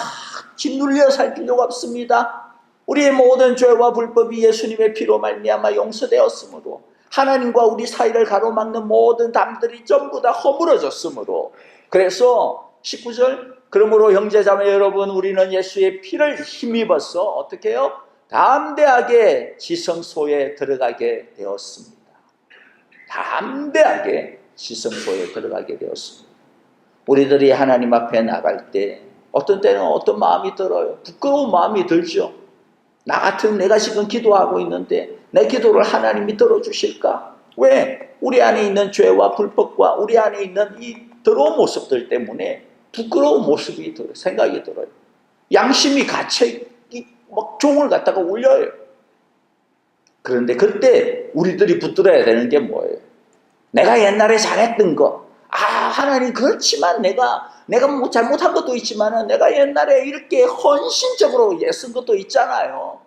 짓눌려 살 필요가 없습니다. 우리의 모든 죄와 불법이 예수님의 피로 말미암아 용서되었으므로, 하나님과 우리 사이를 가로막는 모든 담들이 전부 다 허물어졌으므로, 그래서 19절, 그러므로 형제자매 여러분, 우리는 예수의 피를 힘입어서 어떻게 해요? 담대하게 지성소에 들어가게 되었습니다. 담대하게 지성소에 들어가게 되었습니다. 우리들이 하나님 앞에 나갈 때 어떤 때는 어떤 마음이 들어요? 부끄러운 마음이 들죠. 나 같은 내가 지금 기도하고 있는데 내 기도를 하나님이 들어주실까? 왜? 우리 안에 있는 죄와 불법과 우리 안에 있는 이 더러운 모습들 때문에 부끄러운 모습이 들어요. 생각이 들어요. 양심이 갇혀 막 종을 갖다가 울려요. 그런데 그때 우리들이 붙들어야 되는 게 뭐예요? 내가 옛날에 잘했던 거, 하나님 그렇지만 내가 뭐 잘못한 것도 있지만은 내가 옛날에 이렇게 헌신적으로 애쓴 것도 있잖아요.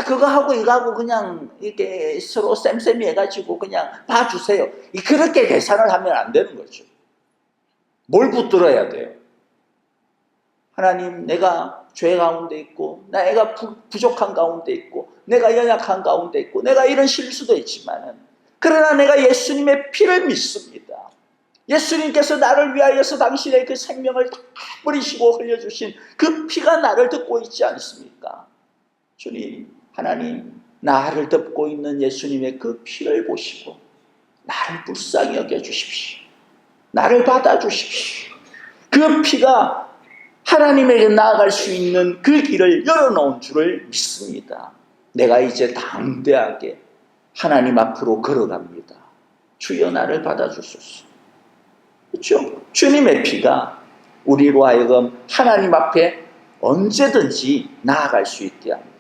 그거 하고 이거 하고 그냥 이렇게 서로 쌤쌤이 해가지고 그냥 봐주세요. 그렇게 계산을 하면 안 되는 거죠. 뭘 붙들어야 돼요? 하나님, 내가 죄 가운데 있고, 내가 부족한 가운데 있고, 내가 연약한 가운데 있고, 내가 이런 실수도 있지만은, 그러나 내가 예수님의 피를 믿습니다. 예수님께서 나를 위하여서 당신의 그 생명을 다 버리시고 흘려주신 그 피가 나를 덮고 있지 않습니까? 주님, 하나님, 나를 덮고 있는 예수님의 그 피를 보시고 나를 불쌍히 여겨주십시오. 나를 받아주십시오. 그 피가 하나님에게 나아갈 수 있는 그 길을 열어놓은 줄을 믿습니다. 내가 이제 담대하게 하나님 앞으로 걸어갑니다. 주여 나를 받아주소서. 그렇죠? 주님의 피가 우리로 하여금 하나님 앞에 언제든지 나아갈 수 있게 합니다.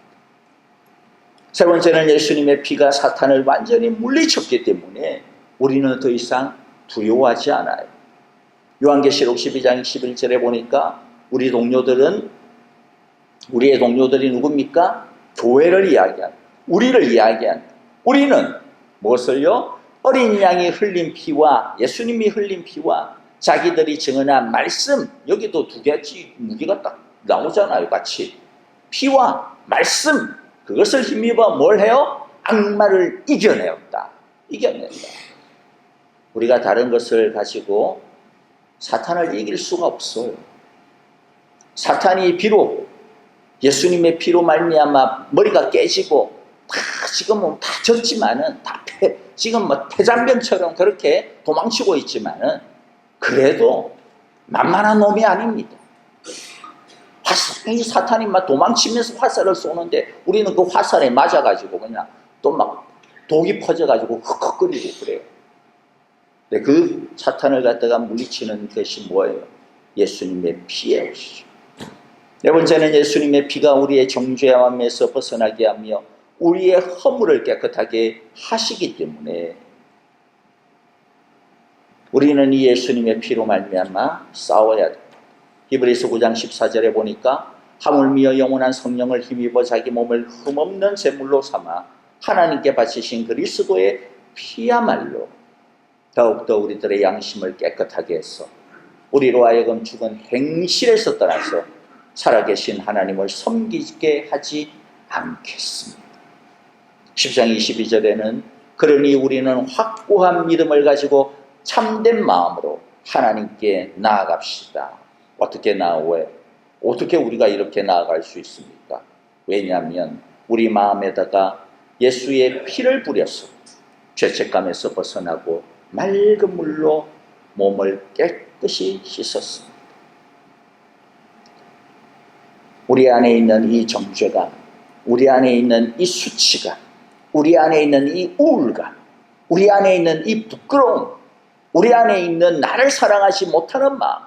세 번째는 예수님의 피가 사탄을 완전히 물리쳤기 때문에 우리는 더 이상 두려워하지 않아요. 요한계시록 12장 11절에 보니까 우리의 동료들이 누굽니까? 교회를 이야기한, 우리를 이야기한, 우리는 무엇을요? 어린 양이 흘린 피와 예수님이 흘린 피와 자기들이 증언한 말씀, 여기도 두 가지 무게가 딱 나오잖아요, 같이. 피와 말씀, 그것을 힘입어 뭘 해요? 악마를 이겨낸다. 우리가 다른 것을 가지고 사탄을 이길 수가 없어요. 사탄이 비록 예수님의 피로 말미암아 머리가 깨지고 지금은 다 졌지만은 지금 뭐 폐잔병처럼 그렇게 도망치고 있지만은 그래도 만만한 놈이 아닙니다. 이 사탄이 막 도망치면서 화살을 쏘는데 우리는 그 화살에 맞아가지고 그냥 또 막 독이 퍼져가지고 흑흑거리고 그래요. 근데 그 사탄을 갖다가 물리치는 것이 뭐예요? 예수님의 피예요. 네 번째는 예수님의 피가 우리의 정죄함에서 벗어나게 하며 우리의 허물을 깨끗하게 하시기 때문에 우리는 이 예수님의 피로 말미암아 싸워야 됩니다. 히브리서 9장 14절에 보니까 하물며 영원한 성령을 힘입어 자기 몸을 흠없는 제물로 삼아 하나님께 바치신 그리스도의 피야말로 더욱더 우리들의 양심을 깨끗하게 해서 우리로 하여금 죽은 행실에서 떠나서 살아계신 하나님을 섬기게 하지 않겠습니다. 10장 22절에는 그러니 우리는 확고한 믿음을 가지고 참된 마음으로 하나님께 나아갑시다. 어떻게 나아와요? 어떻게 우리가 이렇게 나아갈 수 있습니까? 왜냐하면 우리 마음에다가 예수의 피를 뿌려서 죄책감에서 벗어나고 맑은 물로 몸을 깨끗이 씻었습니다. 우리 안에 있는 이 정죄감, 우리 안에 있는 이 수치감, 우리 안에 있는 이 우울감, 우리 안에 있는 이 부끄러움, 우리 안에 있는 나를 사랑하지 못하는 마음,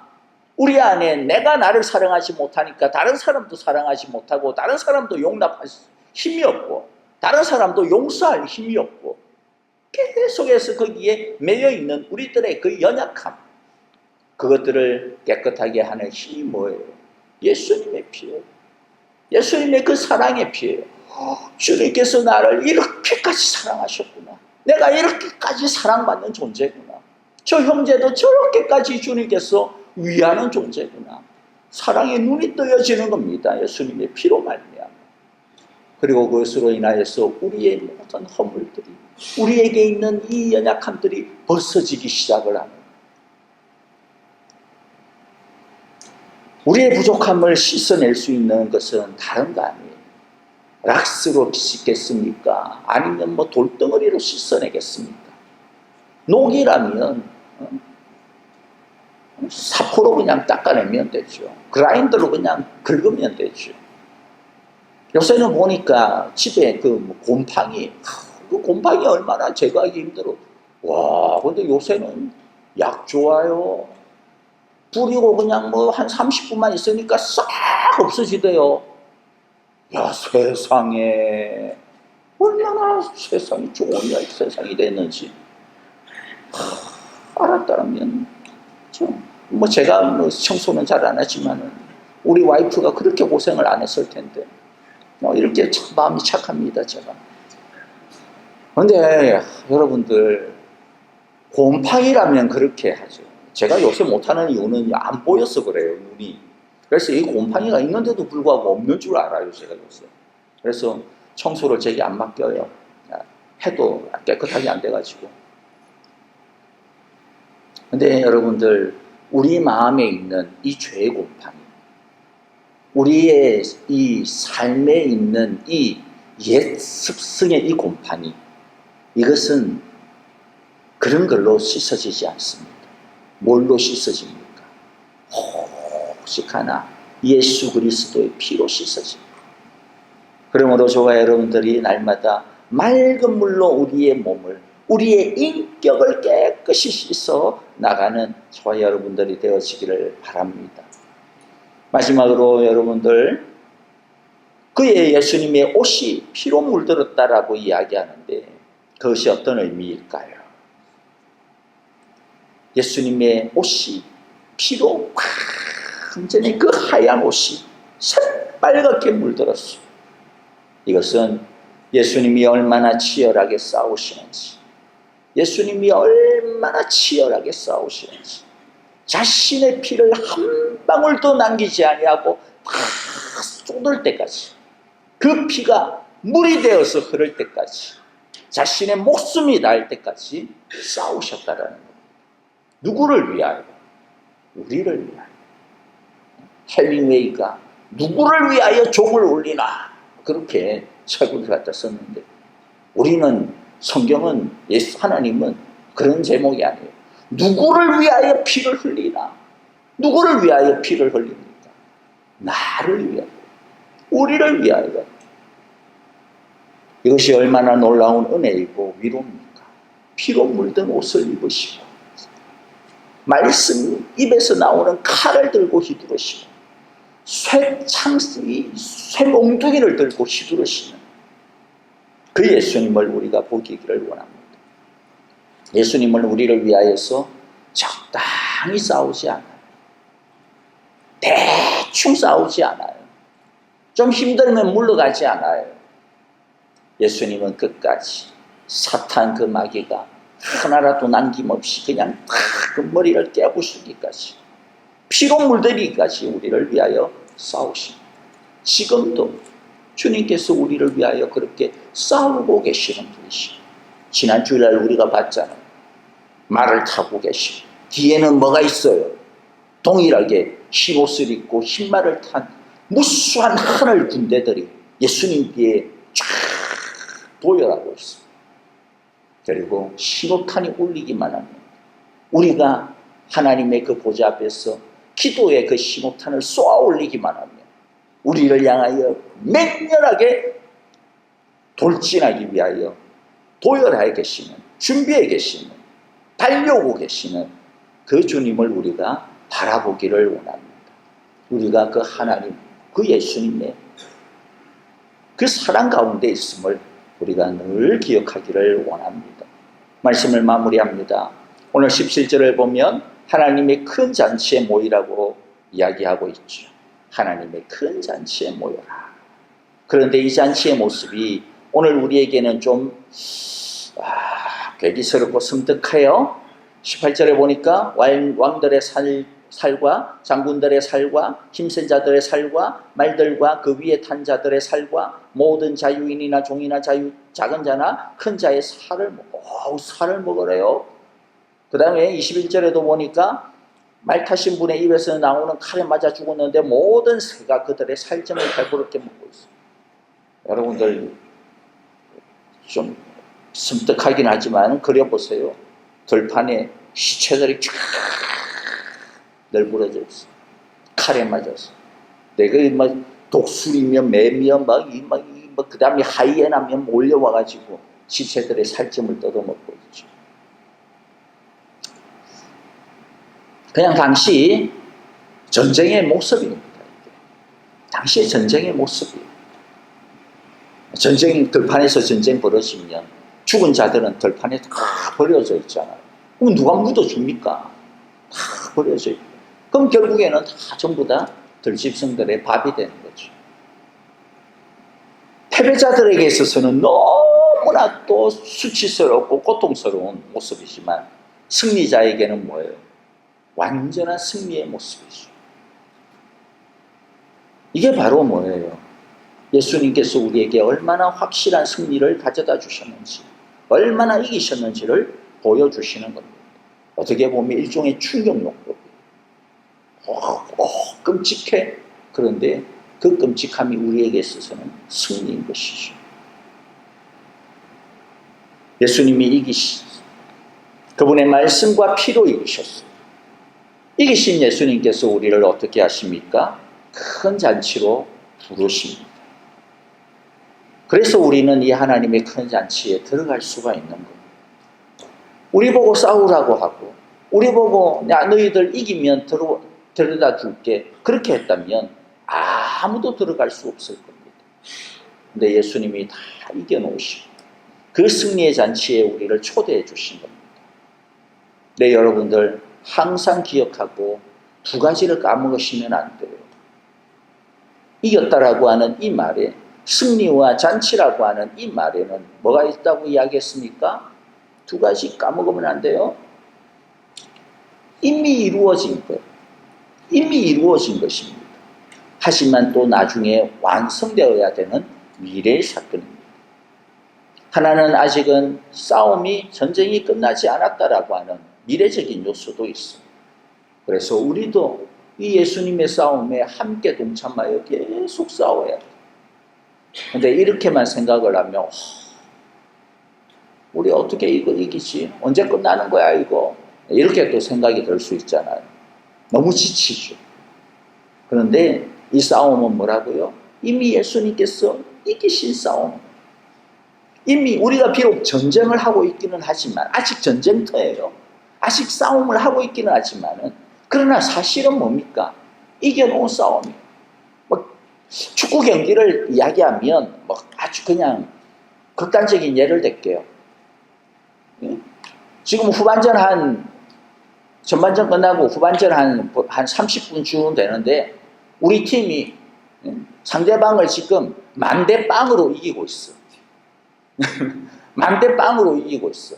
우리 안에 내가 나를 사랑하지 못하니까 다른 사람도 사랑하지 못하고 다른 사람도 용납할 힘이 없고 다른 사람도 용서할 힘이 없고 계속해서 거기에 매여있는 우리들의 그 연약함, 그것들을 깨끗하게 하는 힘이 뭐예요? 예수님의 피예요. 예수님의 그 사랑의 피예요. 주님께서 나를 이렇게까지 사랑하셨구나. 내가 이렇게까지 사랑받는 존재구나. 저 형제도 저렇게까지 주님께서 위하는 존재구나. 사랑의 눈이 뜨여지는 겁니다. 예수님의 피로 말미암아. 그리고 그것으로 인하여서 우리의 모든 허물들이, 우리에게 있는 이 연약함들이 벗어지기 시작을 하는, 우리의 부족함을 씻어낼 수 있는 것은 다른 거 아니에요. 락스로 씻겠습니까? 아니면 뭐 돌덩어리로 씻어내겠습니까? 녹이라면 사포로 그냥 닦아내면 되죠. 그라인더로 그냥 긁으면 되죠. 요새는 보니까 집에 그 곰팡이, 그 곰팡이 얼마나 제거하기 힘들어. 와, 근데 요새는 약 좋아요. 뿌리고 그냥 뭐 한 30분만 있으니까 싹 없어지대요. 야, 세상에 얼마나 세상이 좋은 세상이 됐는지 알았다면 뭐 제가 뭐 청소는 잘 안 하지만은 우리 와이프가 그렇게 고생을 안 했을 텐데 이렇게 참 마음이 착합니다, 제가. 그런데 여러분들, 곰팡이라면 그렇게 하죠. 제가 요새 못하는 이유는 안 보여서 그래요, 눈이. 그래서 이 곰팡이가 있는데도 불구하고 없는 줄 알아요, 제가 요새. 그래서 청소를 제게 안 맡겨요. 해도 깨끗하게 안 돼가지고. 근데 여러분들, 우리 마음에 있는 이 죄의 곰팡이, 우리의 이 삶에 있는 이 옛 습성의 이 곰팡이, 이것은 그런 걸로 씻어지지 않습니다. 뭘로 씻어집니까? 오직 하나, 예수 그리스도의 피로 씻어집니다. 그러므로 저와 여러분들이 날마다 맑은 물로 우리의 몸을, 우리의 인격을 깨끗이 씻어 나가는 저와 여러분들이 되어지기를 바랍니다. 마지막으로 여러분들, 그의 예수님의 옷이 피로 물들었다라고 이야기하는데 그것이 어떤 의미일까요? 예수님의 옷이 피로 완전히 그 하얀 옷이 새빨갛게 물들었어요. 이것은 예수님이 얼마나 치열하게 싸우시는지, 예수님이 얼마나 치열하게 싸우시는지, 자신의 피를 한 방울도 남기지 아니하고 다 쏟을 때까지, 그 피가 물이 되어서 흐를 때까지, 자신의 목숨이 날 때까지 싸우셨다라는 겁니다. 누구를 위하여? 우리를 위하여. 헬밍웨이가 누구를 위하여 종을 올리나 그렇게 책을 갖다 썼는데, 우리는, 성경은, 예수 하나님은 그런 제목이 아니에요. 누구를 위하여 피를 흘리나? 누구를 위하여 피를 흘립니까? 나를 위하여, 우리를 위하여. 이것이 얼마나 놀라운 은혜이고 위로입니까? 피로 물든 옷을 입으시고, 말씀 입에서 나오는 칼을 들고 휘두르시고, 쇠몽둥이를 들고 휘두르시는 그 예수님을 우리가 보기를 원합니다. 예수님은 우리를 위하여서 적당히 싸우지 않아요. 대충 싸우지 않아요. 좀 힘들면 물러가지 않아요. 예수님은 끝까지 사탄 그 마귀가 하나라도 남김없이 그냥 다 그 머리를 깨부수기까지 피로 물들이기까지 우리를 위하여 싸우십니다. 지금도 주님께서 우리를 위하여 그렇게 싸우고 계시는 분이십니다. 지난 주일날 우리가 봤잖아요. 말을 타고 계시고 뒤에는 뭐가 있어요? 동일하게 흰 옷을 입고 흰말을 탄 무수한 하늘 군대들이 예수님 뒤에 쫙 도열하고 있습니다. 그리고 신호탄이 울리기만 하면 우리가 하나님의 그 보좌 앞에서 기도의 그 신호탄을 쏘아 올리기만 하면 우리를 향하여 맹렬하게 돌진하기 위하여 도열하여 계시는, 준비해 계시는, 달려오고 계시는 그 주님을 우리가 바라보기를 원합니다. 우리가 그 하나님, 그 예수님의 그 사랑 가운데 있음을 우리가 늘 기억하기를 원합니다. 말씀을 마무리합니다. 오늘 17절을 보면 하나님의 큰 잔치에 모이라고 이야기하고 있죠. 하나님의 큰 잔치에 모여라. 그런데 이 잔치의 모습이 오늘 우리에게는 좀 괴기스럽고 섬뜩해요. 18절에 보니까 왕들의 살과 장군들의 살과 힘센 자들의 살과 말들과 그 위에 탄 자들의 살과 모든 자유인이나 종이나 작은 자나 큰 자의 살을 먹으래요. 그 다음에 21절에도 보니까 말 타신 분의 입에서 나오는 칼에 맞아 죽었는데 모든 새가 그들의 살점을 배부르게 먹고 있어요. 여러분들 좀 섬뜩하긴 하지만 그려보세요. 들판에 시체들이 쫙 널브러져 있어요. 칼에 맞아서. 내가 막 독수리며 매며 그 다음에 하이에나며 몰려와가지고 시체들의 살점을 뜯어먹고 있죠. 그냥 당시 전쟁의 모습입니다. 당시의 전쟁의 모습이에요. 들판에서 전쟁 벌어지면 죽은 자들은 들판에 다 버려져 있잖아요. 그럼 누가 묻어줍니까? 다 버려져 있고. 그럼 결국에는 다 전부 다 들짐승들의 밥이 되는 거죠. 패배자들에게 있어서는 너무나 또 수치스럽고 고통스러운 모습이지만 승리자에게는 뭐예요? 완전한 승리의 모습이죠. 이게 바로 뭐예요? 예수님께서 우리에게 얼마나 확실한 승리를 가져다 주셨는지, 얼마나 이기셨는지를 보여주시는 겁니다. 어떻게 보면 일종의 충격요법이에요. 끔찍해. 그런데 그 끔찍함이 우리에게 있어서는 승리인 것이죠. 예수님이 이기셨어요. 그분의 말씀과 피로 이기셨어요. 이기신 예수님께서 우리를 어떻게 하십니까? 큰 잔치로 부르십니다. 그래서 우리는 이 하나님의 큰 잔치에 들어갈 수가 있는 겁니다. 우리 보고 싸우라고 하고 우리 보고 야 너희들 이기면 데려다 줄게 그렇게 했다면 아무도 들어갈 수 없을 겁니다. 근데 예수님이 다 이겨놓으시고 그 승리의 잔치에 우리를 초대해 주신 겁니다. 네, 여러분들 항상 기억하고 두 가지를 까먹으시면 안 돼요. 이겼다라고 하는 이 말에 승리와 잔치라고 하는 이 말에는 뭐가 있다고 이야기했습니까? 두 가지 까먹으면 안 돼요. 이미 이루어진 것, 이미 이루어진 것입니다. 하지만 또 나중에 완성되어야 되는 미래의 사건입니다. 하나는 아직은 전쟁이 끝나지 않았다라고 하는 미래적인 요소도 있어요. 그래서 우리도 이 예수님의 싸움에 함께 동참하여 계속 싸워야 돼요. 근데 이렇게만 생각을 하면 우리 어떻게 이거 이기지? 언제 끝나는 거야 이거? 이렇게 또 생각이 들 수 있잖아요. 너무 지치죠. 그런데 이 싸움은 뭐라고요? 이미 예수님께서 이기신 싸움. 이미 우리가 비록 전쟁을 하고 있기는 하지만 아직 전쟁터예요. 아직 싸움을 하고 있기는 하지만은 그러나 사실은 뭡니까? 이겨놓은 싸움이에요. 축구 경기를 이야기하면 아주 그냥 극단적인 예를 들게요. 지금 전반전 끝나고 후반전 한 30분 쯤 되는데 우리 팀이 상대방을 지금 만대 빵으로 이기고 있어. 만대 빵으로 이기고 있어.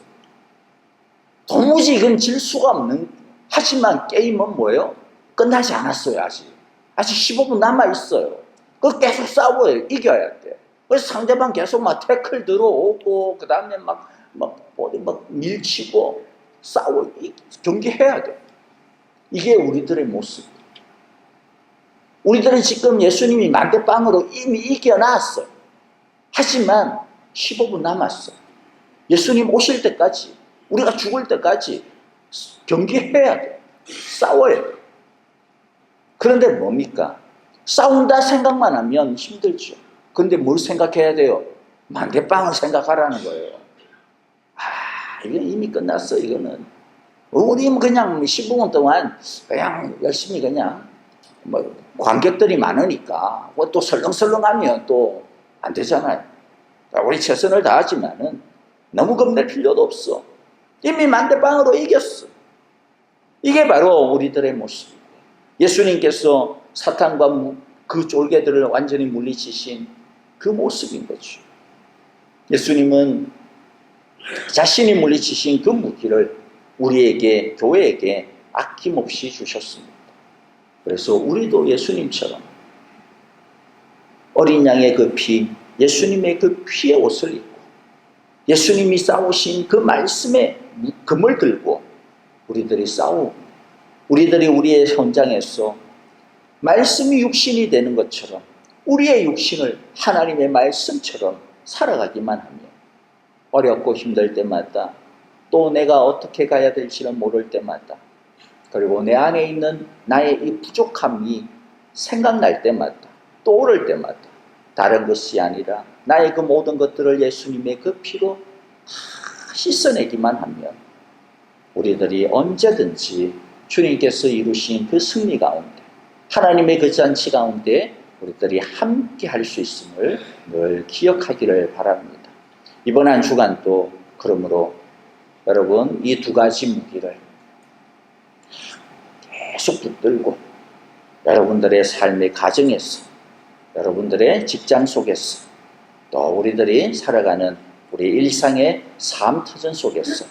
도무지 이건 질 수가 없는. 하지만 게임은 뭐예요? 끝나지 않았어요. 아직 15분 남아있어요. 그 계속 싸워요. 이겨야 돼. 그래서 상대방 계속 막 태클 들어오고, 그 다음에 막 밀치고, 싸워, 경기해야 돼. 이게 우리들의 모습. 우리들은 지금 예수님이 만대빵으로 이미 이겨놨어요. 하지만 15분 남았어. 예수님 오실 때까지, 우리가 죽을 때까지 경기해야 돼. 싸워야 돼. 그런데 뭡니까? 싸운다 생각만 하면 힘들죠. 그런데 뭘 생각해야 돼요? 만대빵을 생각하라는 거예요. 이건 이미 끝났어, 이거는. 우리는 그냥 15분 동안 그냥 열심히 그냥 관객들이 많으니까 또 설렁설렁하면 또 안 되잖아요. 우리 최선을 다하지만은 너무 겁낼 필요도 없어. 이미 만대빵으로 이겼어. 이게 바로 우리들의 모습이에요. 예수님께서 사탄과 그 쫄개들을 완전히 물리치신 그 모습인 거죠. 예수님은 자신이 물리치신 그 무기를 우리에게, 교회에게 아낌없이 주셨습니다. 그래서 우리도 예수님처럼 어린 양의 그 피, 예수님의 그 피의 옷을 입고 예수님이 싸우신 그 말씀의 금을 들고 우리들이 싸우고 우리들이 우리의 현장에서 말씀이 육신이 되는 것처럼 우리의 육신을 하나님의 말씀처럼 살아가기만 하면 어렵고 힘들 때마다 또 내가 어떻게 가야 될지를 모를 때마다 그리고 내 안에 있는 나의 이 부족함이 생각날 때마다 떠오를 때마다 다른 것이 아니라 나의 그 모든 것들을 예수님의 그 피로 씻어내기만 하면 우리들이 언제든지 주님께서 이루신 그 승리 가운데 하나님의 그 잔치 가운데 우리들이 함께 할 수 있음을 늘 기억하기를 바랍니다. 이번 한 주간도 그러므로 여러분 이 두 가지 무기를 계속 붙들고 여러분들의 삶의 가정에서 여러분들의 직장 속에서 또 우리들이 살아가는 우리 일상의 삶 터전 속에서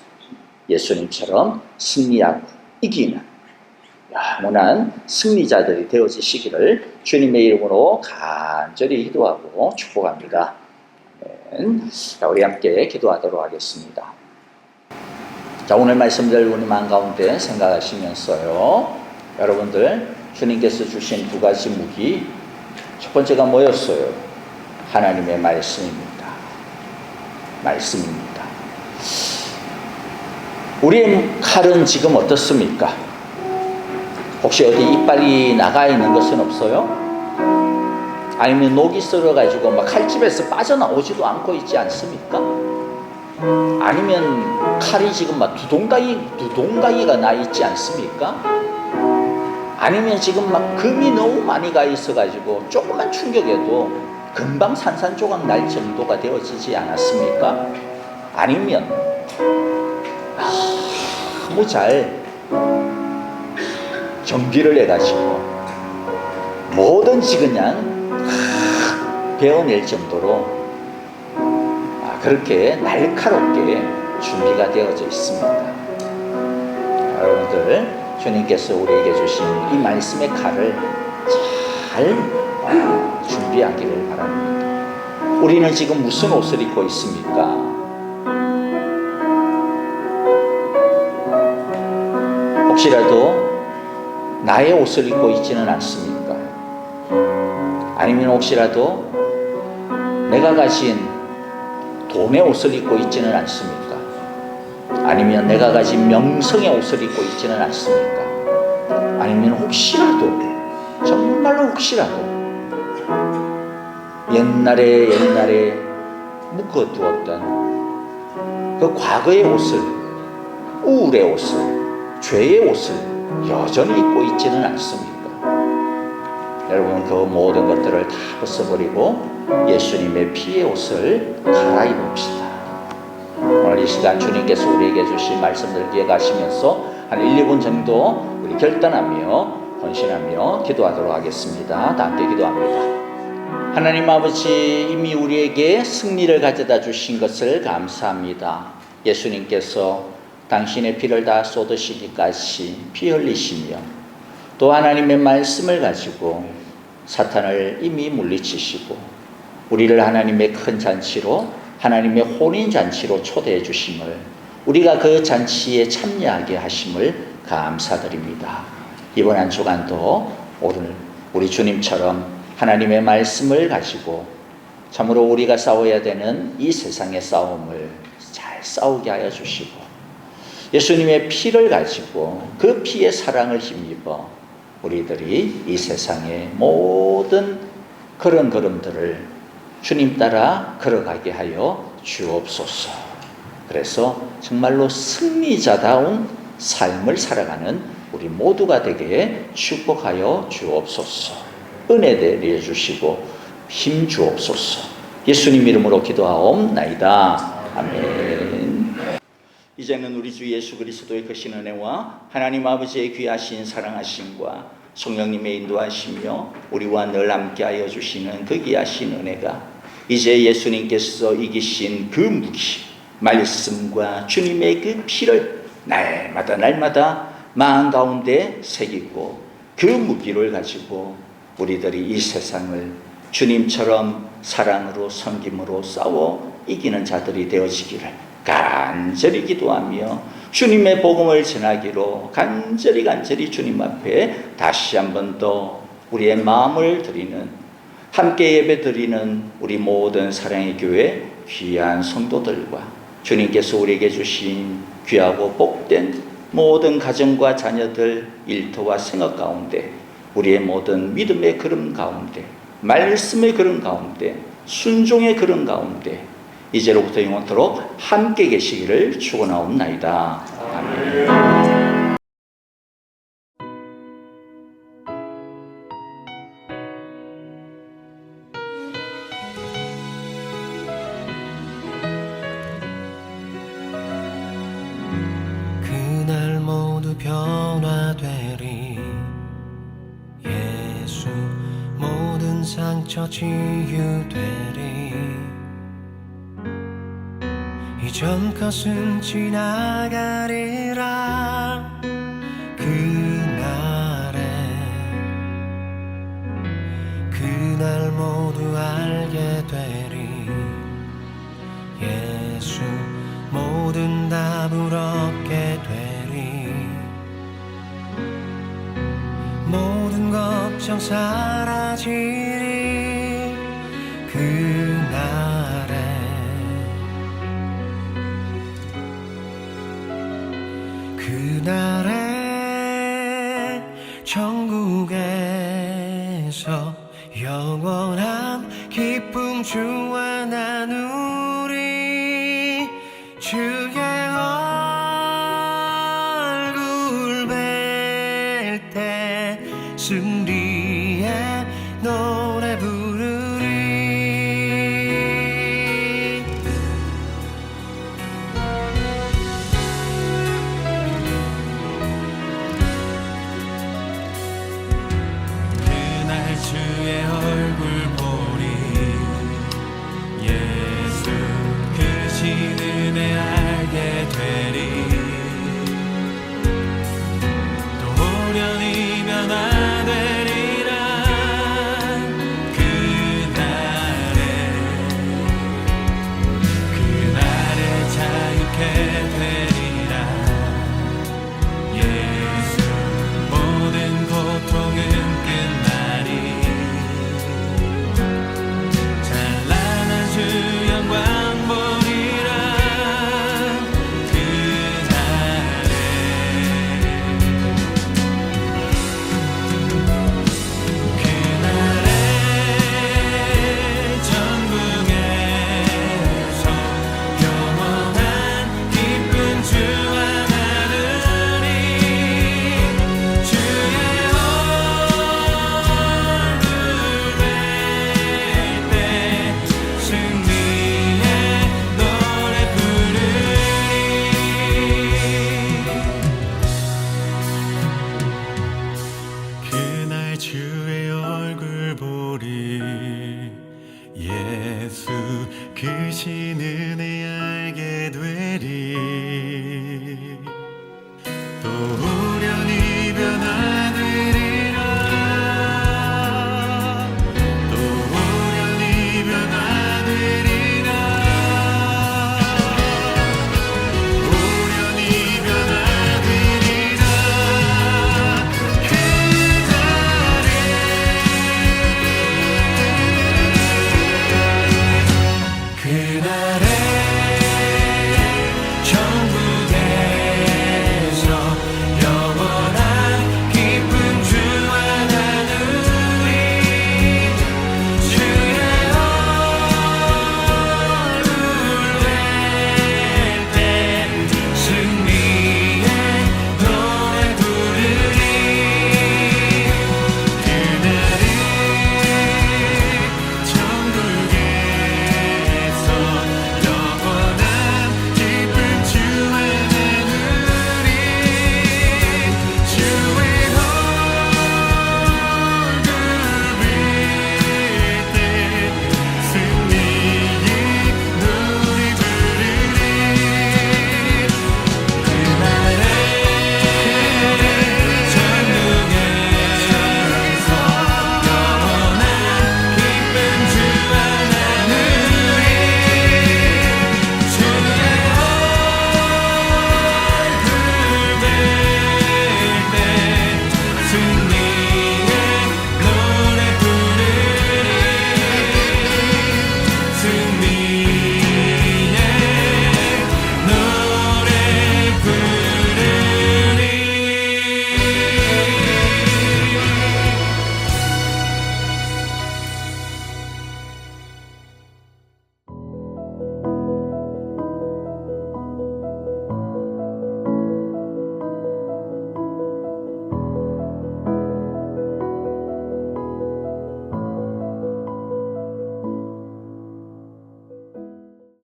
예수님처럼 승리하고 이기는 영원한 승리자들이 되어지시기를 주님의 이름으로 간절히 기도하고 축복합니다. 자, 우리 함께 기도하도록 하겠습니다. 자, 오늘 말씀들 우리 마음 가운데 생각하시면서요. 여러분들 주님께서 주신 두 가지 무기 첫 번째가 뭐였어요? 하나님의 말씀입니다. 말씀입니다. 우리의 칼은 지금 어떻습니까? 혹시 어디 이빨이 나가 있는 것은 없어요? 아니면 녹이 썰어가지고 막 칼집에서 빠져나오지도 않고 있지 않습니까? 아니면 칼이 지금 막 두동가기가 나 있지 않습니까? 아니면 지금 막 금이 너무 많이 가 있어가지고 조금만 충격에도 금방 산산조각 날 정도가 되어지지 않았습니까? 아니면 너무 잘 정비를 해가지고 뭐든지 그냥 베어낼 정도로 그렇게 날카롭게 준비가 되어져 있습니다. 여러분들 주님께서 우리에게 주신 이 말씀의 칼을 잘 준비하기를 바랍니다. 우리는 지금 무슨 옷을 입고 있습니까? 혹시라도 나의 옷을 입고 있지는 않습니까? 아니면 혹시라도 내가 가진 돈의 옷을 입고 있지는 않습니까? 아니면 내가 가진 명성의 옷을 입고 있지는 않습니까? 아니면 혹시라도 정말로 혹시라도 옛날에 묶어두었던 그 과거의 옷을 우울의 옷을 죄의 옷을 여전히 입고 있지는 않습니까? 여러분 그 모든 것들을 다 벗어버리고 예수님의 피의 옷을 갈아입읍시다. 오늘 이 시간 주님께서 우리에게 주신 말씀들 기억하시면서 한 1, 2분 정도 우리 결단하며 헌신하며 기도하도록 하겠습니다. 다 함께 기도합니다. 하나님 아버지, 이미 우리에게 승리를 가져다 주신 것을 감사합니다. 예수님께서 당신의 피를 다 쏟으시기까지 피 흘리시며 또 하나님의 말씀을 가지고 사탄을 이미 물리치시고 우리를 하나님의 큰 잔치로, 하나님의 혼인잔치로 초대해 주심을, 우리가 그 잔치에 참여하게 하심을 감사드립니다. 이번 한 주간도 오늘 우리 주님처럼 하나님의 말씀을 가지고 참으로 우리가 싸워야 되는 이 세상의 싸움을 잘 싸우게 하여 주시고, 예수님의 피를 가지고 그 피의 사랑을 힘입어 우리들이 이 세상의 모든 그런 걸음들을 주님 따라 걸어가게 하여 주옵소서. 그래서 정말로 승리자다운 삶을 살아가는 우리 모두가 되게 축복하여 주옵소서. 은혜 내려주시고 힘 주옵소서. 예수님 이름으로 기도하옵나이다. 아멘. 이제는 우리 주 예수 그리스도의 크신 은혜와 하나님 아버지의 귀하신 사랑하심과 성령님의 인도하시며 우리와 늘 함께하여 주시는 그 귀하신 은혜가 이제 예수님께서 이기신 그 무기, 말씀과 주님의 그 피를 날마다 마음 가운데 새기고 그 무기를 가지고 우리들이 이 세상을 주님처럼 사랑으로 섬김으로 싸워 이기는 자들이 되어지기를 간절히 기도하며 주님의 복음을 전하기로 간절히 주님 앞에 다시 한 번 더 우리의 마음을 드리는, 함께 예배 드리는 우리 모든 사랑의 교회 귀한 성도들과 주님께서 우리에게 주신 귀하고 복된 모든 가정과 자녀들, 일터와 생각 가운데 우리의 모든 믿음의 걸음 가운데, 말씀의 걸음 가운데, 순종의 걸음 가운데 이제로부터 영원토록 함께 계시기를 축원하옵나이다. 아멘. 그날 모두 변화되리. 예수 모든 상처 치유되리. 이전 것은 지나가리라. 그날 모두 알게 되리. 예수 모든 답을 얻게 되리. 모든 걱정 사라지리. 그날에 천국에서 영원한 기쁨 주와 나누리. 주의 얼굴 뵐 때 승리의 노래 부르리. 그날 주의 얼굴 보리. 예수 크신 은혜 알게 되리. 또 호련히 변화